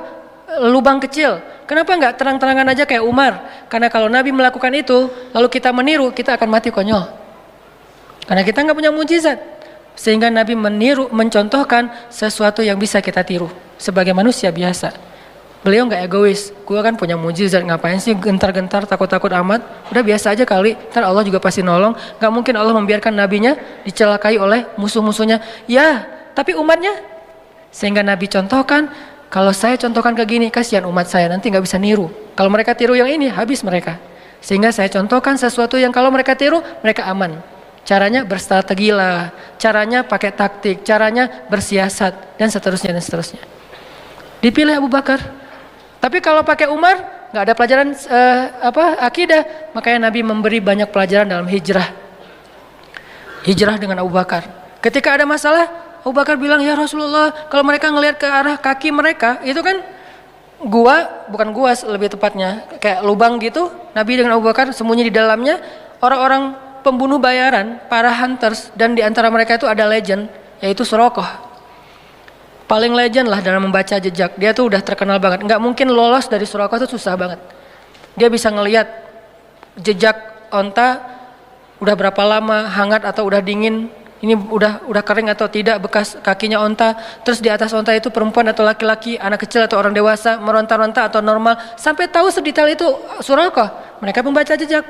lubang kecil. Kenapa nggak terang-terangan aja kayak Umar? Karena kalau Nabi melakukan itu, lalu kita meniru, kita akan mati konyol. Karena kita nggak punya mukjizat. Sehingga Nabi mencontohkan sesuatu yang bisa kita tiru sebagai manusia biasa. Beliau nggak egois, gue kan punya mujizat, ngapain sih gentar-gentar takut-takut amat, udah biasa aja kali, ntar Allah juga pasti nolong. Gak mungkin Allah membiarkan nabinya dicelakai oleh musuh-musuhnya. Ya, tapi umatnya. Sehingga Nabi contohkan, kalau saya contohkan ke gini, kasihan umat saya, nanti gak bisa niru. Kalau mereka tiru yang ini, habis mereka. Sehingga saya contohkan sesuatu yang kalau mereka tiru, mereka aman. Caranya berstrategi lah, caranya pakai taktik, caranya bersiasat, dan seterusnya dan seterusnya. Dipilih Abu Bakar. Tapi kalau pakai Umar, nggak ada pelajaran akidah. Makanya Nabi memberi banyak pelajaran dalam hijrah. Hijrah dengan Abu Bakar. Ketika ada masalah, Abu Bakar bilang, ya Rasulullah, kalau mereka ngelihat ke arah kaki mereka, itu kan bukan gua lebih tepatnya, kayak lubang gitu. Nabi dengan Abu Bakar sembunyi di dalamnya. Orang-orang pembunuh bayaran, para hunters, dan di antara mereka itu ada legend, yaitu Surakoh. paling legend lah dalam membaca jejak. Dia tuh udah terkenal banget. Nggak mungkin lolos dari Suraqah tuh susah banget. Dia bisa ngelihat jejak onta udah berapa lama, hangat atau udah dingin, ini udah kering atau tidak bekas kakinya onta. Terus di atas onta itu perempuan atau laki-laki, anak kecil atau orang dewasa, meronta-ronta atau normal, sampai tahu sedetail itu Suraqah. Mereka membaca jejak.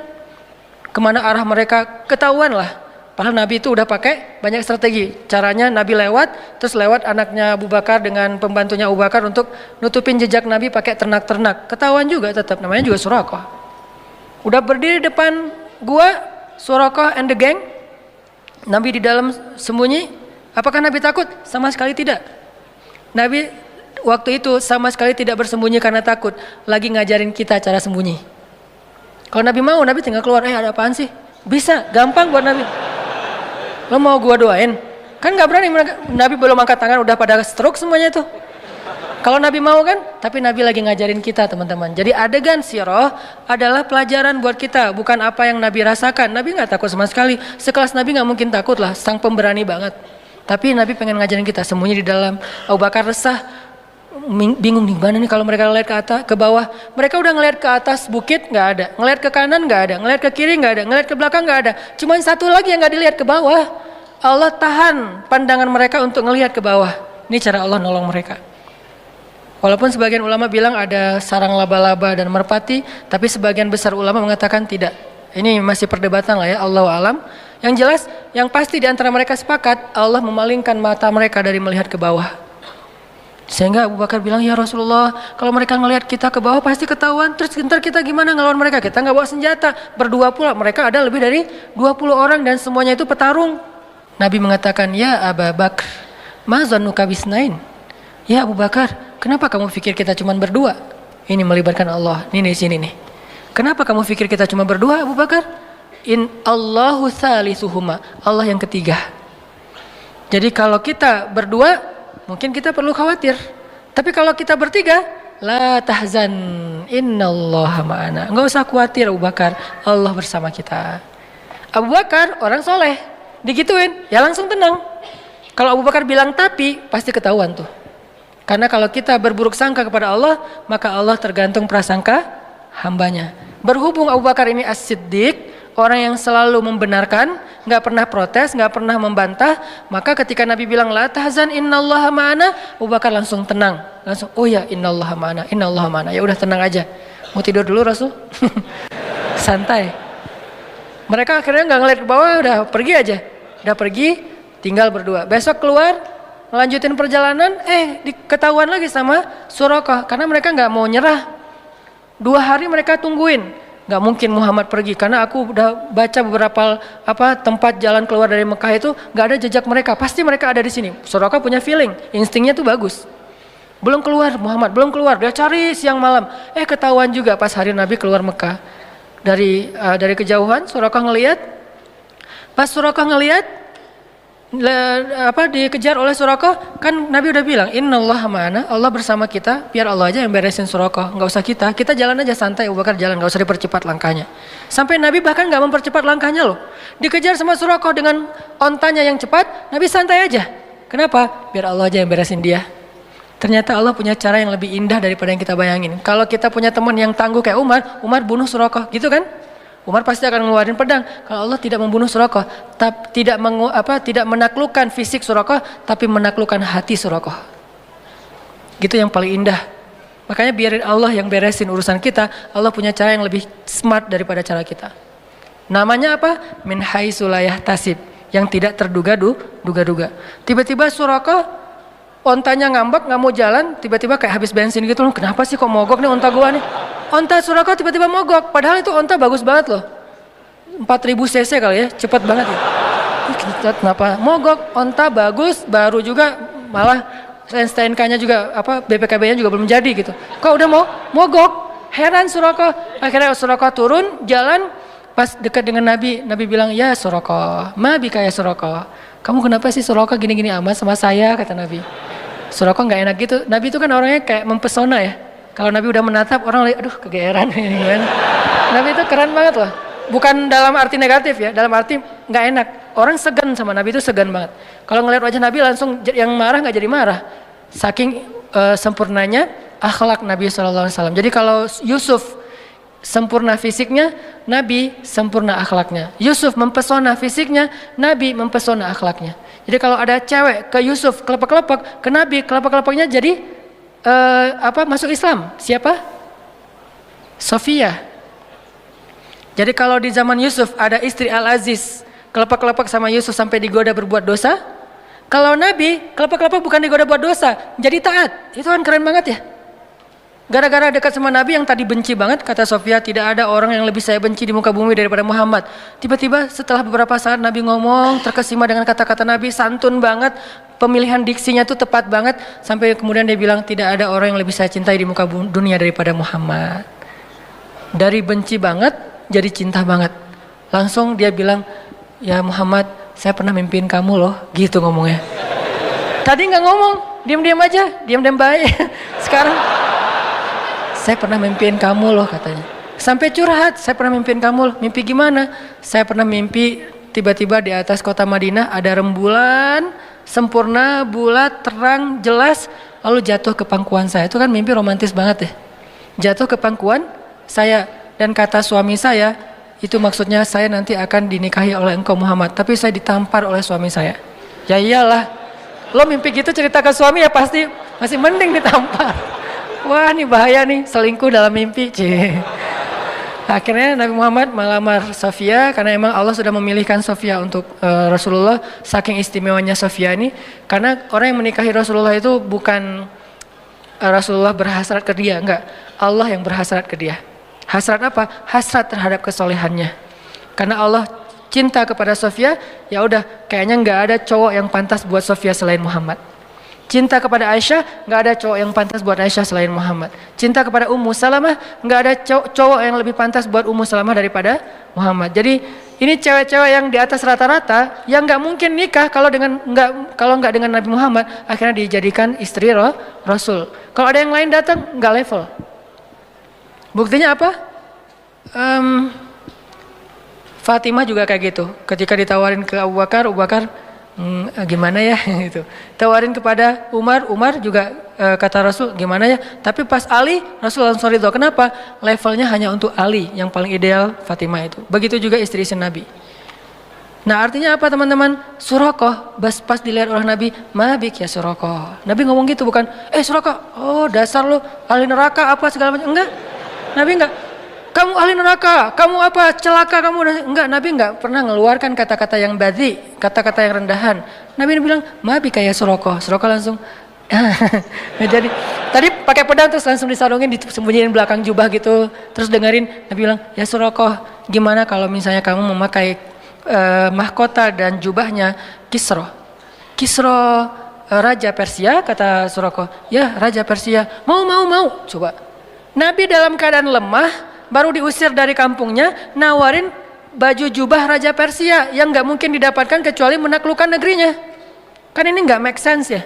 Kemana arah mereka ketahuan lah. Padahal Nabi itu udah pakai banyak strategi. Caranya Nabi lewat, terus lewat anaknya Abu Bakar dengan pembantunya Abu Bakar untuk nutupin jejak Nabi pakai ternak-ternak. Ketahuan juga tetap, namanya juga Suraqah. Udah berdiri depan gua, Suraqah and the gang. Nabi di dalam sembunyi. Apakah Nabi takut? Sama sekali tidak. Nabi waktu itu sama sekali tidak bersembunyi karena takut. Lagi ngajarin kita cara sembunyi. Kalau Nabi mau, Nabi tinggal keluar. Ada apaan sih? Bisa, gampang buat Nabi. Lo mau gua doain? Kan gak berani, Nabi belum angkat tangan udah pada stroke semuanya itu. Kalau Nabi mau kan, tapi Nabi lagi ngajarin kita teman-teman. Jadi adegan sirah adalah pelajaran buat kita, bukan apa yang Nabi rasakan. Nabi gak takut sama sekali, sekelas Nabi gak mungkin takut lah, sang pemberani banget. Tapi Nabi pengen ngajarin kita, sembunyi di dalam. Abu Bakar resah, bingung nih, mana nih kalau mereka ngeliat ke atas, ke bawah. Mereka udah ngeliat ke atas bukit nggak ada, ngeliat ke kanan nggak ada, ngeliat ke kiri nggak ada, ngeliat ke belakang nggak ada. Cuman satu lagi yang nggak dilihat, ke bawah. Allah tahan pandangan mereka untuk ngelihat ke bawah. Ini cara Allah nolong mereka. Walaupun sebagian ulama bilang ada sarang laba-laba dan merpati, tapi sebagian besar ulama mengatakan tidak. Ini masih perdebatan lah ya, Allahu alam. Yang jelas, yang pasti di antara mereka sepakat, Allah memalingkan mata mereka dari melihat ke bawah. Sehingga Abu Bakar bilang, ya Rasulullah, kalau mereka ngelihat kita ke bawah pasti ketahuan. Terus ntar kita gimana ngelawan mereka? Kita nggak bawa senjata. Berdua pula, mereka ada lebih dari 20 orang dan semuanya itu petarung. Nabi mengatakan, ya Abu Bakar, ma zannuka bisnain? Ya Abu Bakar, kenapa kamu pikir kita cuma berdua? Ini melibatkan Allah. Ini di sini nih. Kenapa kamu pikir kita cuma berdua, Abu Bakar? In Allahu salisuhuma. Allah yang ketiga. Jadi kalau kita berdua, mungkin kita perlu khawatir. Tapi kalau kita bertiga, la tahzan, innallaha ma'ana. Enggak usah khawatir Abu Bakar, Allah bersama kita. Abu Bakar orang soleh, digituin, ya langsung tenang. Kalau Abu Bakar bilang tapi, pasti ketahuan tuh. Karena kalau kita berburuk sangka kepada Allah, maka Allah tergantung prasangka hambanya. Berhubung Abu Bakar ini as-siddiq, orang yang selalu membenarkan, nggak pernah protes, nggak pernah membantah, maka ketika Nabi bilang la tahzan innallaha ma'ana, Abu Bakar langsung tenang, langsung oh ya innallaha ma'ana, innallaha ma'ana, ya udah tenang aja. Mau tidur dulu Rasul? Santai. Mereka akhirnya nggak ngeliat ke bawah, udah pergi aja, udah pergi, tinggal berdua. Besok keluar, melanjutin perjalanan, diketahuan lagi sama Suraqah, karena mereka nggak mau nyerah. 2 hari mereka tungguin. Gak mungkin Muhammad pergi karena aku udah baca beberapa tempat jalan keluar dari Mekah itu gak ada jejak mereka, pasti mereka ada di sini. Suraqah punya feeling, instingnya tuh bagus. Belum keluar Muhammad, belum keluar, dia cari siang malam. Ketahuan juga pas hari Nabi keluar Mekah. Dari kejauhan Suraqah ngelihat. Pas Suraqah ngelihat dikejar oleh Suraqah, kan Nabi udah bilang innallaha ma'ana, Allah bersama kita, biar Allah aja yang beresin Suraqah, nggak usah kita jalan aja santai. Abu Bakar jalan, nggak usah dipercepat langkahnya. Sampai Nabi bahkan nggak mempercepat langkahnya loh. Dikejar sama Suraqah dengan ontanya yang cepat, Nabi santai aja. Kenapa? Biar Allah aja yang beresin dia. Ternyata Allah punya cara yang lebih indah daripada yang kita bayangin. Kalau kita punya teman yang tangguh kayak Umar bunuh Suraqah, gitu kan? Umar pasti akan ngeluarin pedang. Kalau Allah tidak membunuh Suraqah, tidak menaklukkan fisik Suraqah, tapi menaklukkan hati Suraqah. Gitu yang paling indah. Makanya biarin Allah yang beresin urusan kita. Allah punya cara yang lebih smart daripada cara kita. Namanya apa? Min haitsu la yahtasib, yang tidak terduga-duga. Tiba-tiba Suraqah ontanya ngambek, nggak mau jalan, tiba-tiba kayak habis bensin gitu loh. Kenapa sih kok mogok nih onta gua nih? Onta Suraqah tiba-tiba mogok, padahal itu onta bagus banget loh. 4000 cc kali ya, cepet banget ya. Kenapa mogok? Onta bagus, baru juga, malah STNK-nya juga BPKB-nya juga belum jadi gitu. Kok udah mau mogok? Heran Suraqah. Akhirnya Suraqah turun jalan, pas dekat dengan Nabi bilang, ya Suraqah, ma bika ya Suraqah, kamu kenapa sih Suraqah gini-gini amat sama saya, kata Nabi. Suraqah nggak enak gitu. Nabi itu kan orangnya kayak mempesona ya. Kalau Nabi udah menatap, orang aduh kegeeran ini gimana. Nabi itu keren banget loh. Bukan dalam arti negatif ya, dalam arti nggak enak. Orang segan sama Nabi itu segan banget. Kalau ngeliat wajah Nabi langsung yang marah nggak jadi marah. Saking sempurnanya akhlak Nabi SAW. Jadi kalau Yusuf sempurna fisiknya, Nabi sempurna akhlaknya. Yusuf mempesona fisiknya, Nabi mempesona akhlaknya. Jadi kalau ada cewek ke Yusuf kelepek-kelepek, ke Nabi kelepek-kelepeknya jadi masuk Islam. Siapa? Sofia. Jadi kalau di zaman Yusuf ada istri Al-Aziz kelepek-kelepek sama Yusuf sampai digoda berbuat dosa, kalau Nabi kelepek-kelepek bukan digoda buat dosa, jadi taat. Itu kan keren banget ya. Gara-gara dekat sama Nabi yang tadi benci banget, kata Sofia, tidak ada orang yang lebih saya benci di muka bumi daripada Muhammad. Tiba-tiba setelah beberapa saat Nabi ngomong, terkesima dengan kata-kata Nabi, santun banget, pemilihan diksinya tuh tepat banget, sampai kemudian dia bilang, tidak ada orang yang lebih saya cintai di muka dunia daripada Muhammad. Dari benci banget, jadi cinta banget. Langsung dia bilang, ya Muhammad, saya pernah mimpiin kamu loh, gitu ngomongnya. Tadi nggak ngomong, diam-diam aja, diam-diam baik. Sekarang, saya pernah mimpiin kamu loh katanya. Sampai curhat, saya pernah mimpiin kamu loh. Mimpi gimana? Saya pernah mimpi tiba-tiba di atas kota Madinah ada rembulan, sempurna, bulat, terang, jelas, lalu jatuh ke pangkuan saya. Itu kan mimpi romantis banget ya. Jatuh ke pangkuan saya, dan kata suami saya, itu maksudnya saya nanti akan dinikahi oleh engkau Muhammad. Tapi saya ditampar oleh suami saya. Ya iyalah, lo mimpi gitu cerita ke suami ya pasti masih mending ditampar. Wah ini bahaya nih, selingkuh dalam mimpi. Akhirnya Nabi Muhammad melamar Sofia karena emang Allah sudah memilihkan Sofia untuk Rasulullah. Saking istimewanya Sofia ini, karena orang yang menikahi Rasulullah itu bukan Rasulullah berhasrat ke dia, enggak, Allah yang berhasrat ke dia. Hasrat apa? Hasrat terhadap kesolehannya. Karena Allah cinta kepada Sofia, ya udah kayaknya nggak ada cowok yang pantas buat Sofia selain Muhammad. Cinta kepada Aisyah, nggak ada cowok yang pantas buat Aisyah selain Muhammad. Cinta kepada Ummu Salamah, nggak ada cowok yang lebih pantas buat Ummu Salamah daripada Muhammad. Jadi ini cewek-cewek yang di atas rata-rata yang nggak mungkin nikah kalau nggak dengan Nabi Muhammad, akhirnya dijadikan istri Rasul. Kalau ada yang lain datang nggak level. Buktinya apa? Fatimah juga kayak gitu. Ketika ditawarin ke Abu Bakar, gimana ya gitu. Tawarin kepada Umar juga kata Rasul gimana ya. Tapi pas Ali, Rasul langsung ridho. Kenapa? Levelnya hanya untuk Ali, yang paling ideal Fatimah itu. Begitu juga istri-istri Nabi. Nah artinya apa teman-teman? Surakoh, pas dilihat oleh Nabi, mabik ya Surakoh. Nabi ngomong gitu bukan, Surakoh, oh dasar lu ahli neraka apa segala macam. Enggak, Nabi enggak. Kamu ahli neraka, kamu apa, celaka kamu. Enggak, Nabi enggak pernah ngeluarkan kata-kata yang badhi, kata-kata yang rendahan. Nabi bilang, mabi kayak Surakoh. Surakoh langsung, jadi tadi pakai pedang terus langsung disarungin, disembunyiin belakang jubah gitu. Terus dengerin, Nabi bilang, ya Surakoh, gimana kalau misalnya kamu memakai mahkota dan jubahnya Kisro. Kisro Raja Persia, kata Surakoh. Ya Raja Persia, mau. Coba, Nabi dalam keadaan lemah, baru diusir dari kampungnya, nawarin baju jubah Raja Persia yang nggak mungkin didapatkan kecuali menaklukkan negerinya. Kan ini nggak make sense ya,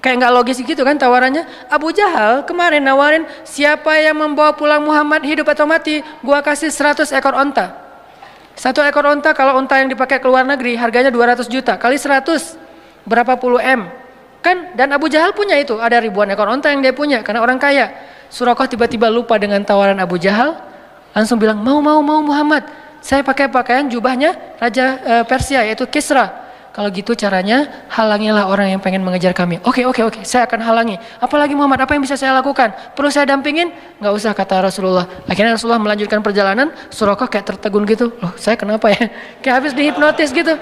kayak nggak logis gitu kan tawarannya. Abu Jahal kemarin nawarin, siapa yang membawa pulang Muhammad hidup atau mati, gua kasih 100 ekor onta. 1 ekor onta kalau onta yang dipakai ke luar negeri harganya 200 juta kali 100 berapa puluh M kan. Dan Abu Jahal punya itu, ada ribuan ekor onta yang dia punya karena orang kaya. Surakoh tiba-tiba lupa dengan tawaran Abu Jahal, langsung bilang, mau Muhammad, saya pakai pakaian jubahnya Raja Persia yaitu Kisra. Kalau gitu caranya halangilah orang yang pengen mengejar kami. Oke, saya akan halangi. Apalagi Muhammad, apa yang bisa saya lakukan? Perlu saya dampingin? Nggak usah, kata Rasulullah. Akhirnya Rasulullah melanjutkan perjalanan. Surakoh kayak tertegun gitu, loh saya kenapa ya, kayak habis dihipnotis gitu.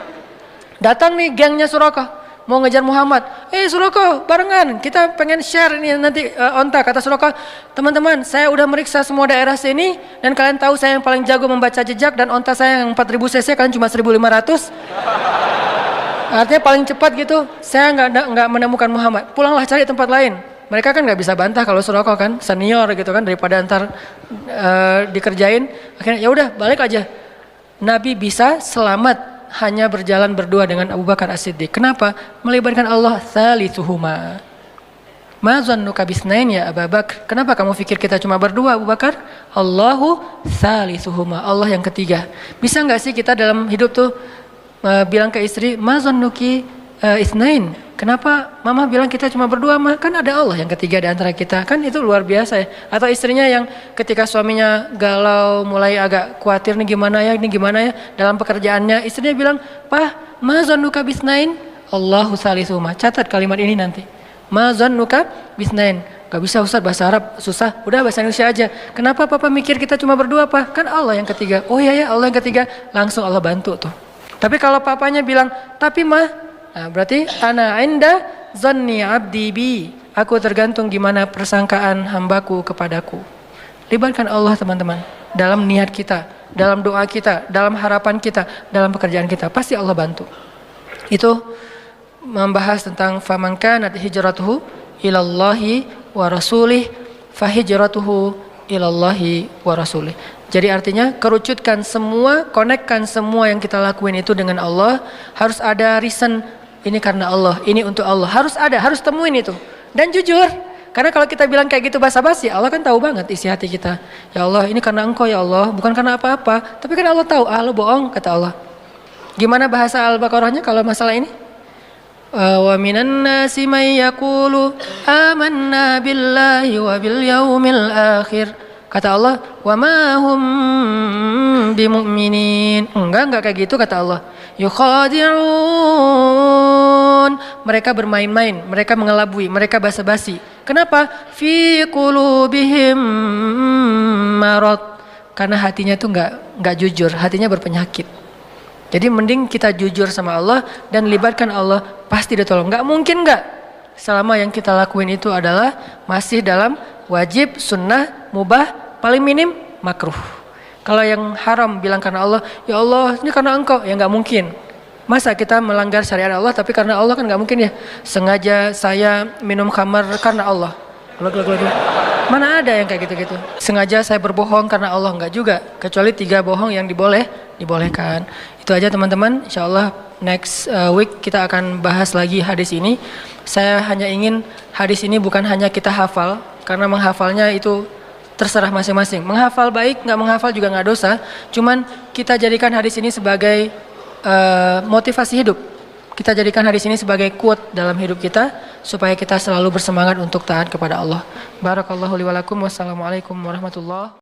Datang nih gengnya Surakoh mau ngejar Muhammad. Surakoh, barengan, kita pengen share ini nanti onta. Kata Surakoh, teman-teman, saya udah meriksa semua daerah sini dan kalian tahu saya yang paling jago membaca jejak, dan onta saya yang 4000 cc, kalian cuma 1500. Artinya paling cepat gitu. Saya nggak menemukan Muhammad. Pulanglah cari tempat lain. Mereka kan nggak bisa bantah kalau Surakoh kan senior gitu kan, daripada ntar dikerjain. Akhirnya ya udah balik aja. Nabi bisa selamat hanya berjalan berdua dengan Abu Bakar As-Siddiq. Kenapa? Melibatkan Allah thalithuhuma. Ma zannuka bisnain ya Abu Bakar? Kenapa kamu pikir kita cuma berdua Abu Bakar? Allahu thalithuhuma. Allah yang ketiga. Bisa nggak sih kita dalam hidup tuh bilang ke istri, ma zannuki Itsnain. Kenapa mama bilang kita cuma berdua, mah? Kan ada Allah yang ketiga di antara kita. Kan itu luar biasa ya. Atau istrinya yang ketika suaminya galau, mulai agak khawatir nih gimana ya, dalam pekerjaannya, istrinya bilang, "Pah, ma zannuka bisnain?" Allahu salisuhuma. Catat kalimat ini nanti. Ma zannuka bisnain. Gak bisa Ustaz, bahasa Arab susah. Udah bahasa Indonesia aja. Kenapa papa mikir kita cuma berdua, Pak? Kan Allah yang ketiga. Oh iya ya, Allah yang ketiga. Langsung Allah bantu tuh. Tapi kalau papanya bilang, "Tapi mah," nah, berarti ana inda zanni abdi bi. Aku tergantung gimana persangkaan hambaku kepadaku. Libatkan Allah teman-teman. Dalam niat kita, dalam doa kita, dalam harapan kita, dalam pekerjaan kita. Pasti Allah bantu. Itu membahas tentang faman kanat hijratuhu ilallahi wa rasulih fahijratuhu ilallahi wa rasulih. Jadi artinya kerucutkan semua, konekkan semua yang kita lakuin itu dengan Allah. Harus ada reason, ini karena Allah, ini untuk Allah. Harus ada, harus temuin itu. Dan jujur, karena kalau kita bilang kayak gitu basa-basi, Allah kan tahu banget isi hati kita. Ya Allah, ini karena Engkau ya Allah, bukan karena apa-apa. Tapi kan Allah tahu, lu bohong, kata Allah. Gimana bahasa Al-Baqarahnya kalau masalah ini? Wa minan nasi may yaqulu amanna billahi wa bil yaumil akhir. Kata Allah, wa ma hum bimu'minin. Enggak kayak gitu kata Allah. Yukhadi'un. Mereka bermain-main, mereka mengelabui, mereka basa-basi. Kenapa? Fi qulubihim marad. Karena hatinya tuh enggak jujur, hatinya berpenyakit. Jadi mending kita jujur sama Allah dan libatkan Allah, pasti ditolong. Enggak mungkin enggak. Selama yang kita lakuin itu adalah masih dalam wajib, sunnah, mubah, paling minim makruh. Kalau yang haram bilang karena Allah, ya Allah ini karena Engkau, ya nggak mungkin. Masa kita melanggar syariat Allah tapi karena Allah, kan nggak mungkin ya. Sengaja saya minum khamar karena Allah. Mana ada yang kayak gitu-gitu. Sengaja saya berbohong karena Allah, nggak juga. Kecuali 3 bohong yang dibolehkan. Itu aja teman-teman. Insya Allah next week kita akan bahas lagi hadis ini. Saya hanya ingin hadis ini bukan hanya kita hafal, karena menghafalnya itu terserah masing-masing. Menghafal baik, nggak menghafal juga nggak dosa. Cuman kita jadikan hadis ini sebagai motivasi hidup. Kita jadikan hadis ini sebagai quote dalam hidup kita supaya kita selalu bersemangat untuk taat kepada Allah. Barakallahu li wa lakum. Wassalamualaikum warahmatullahi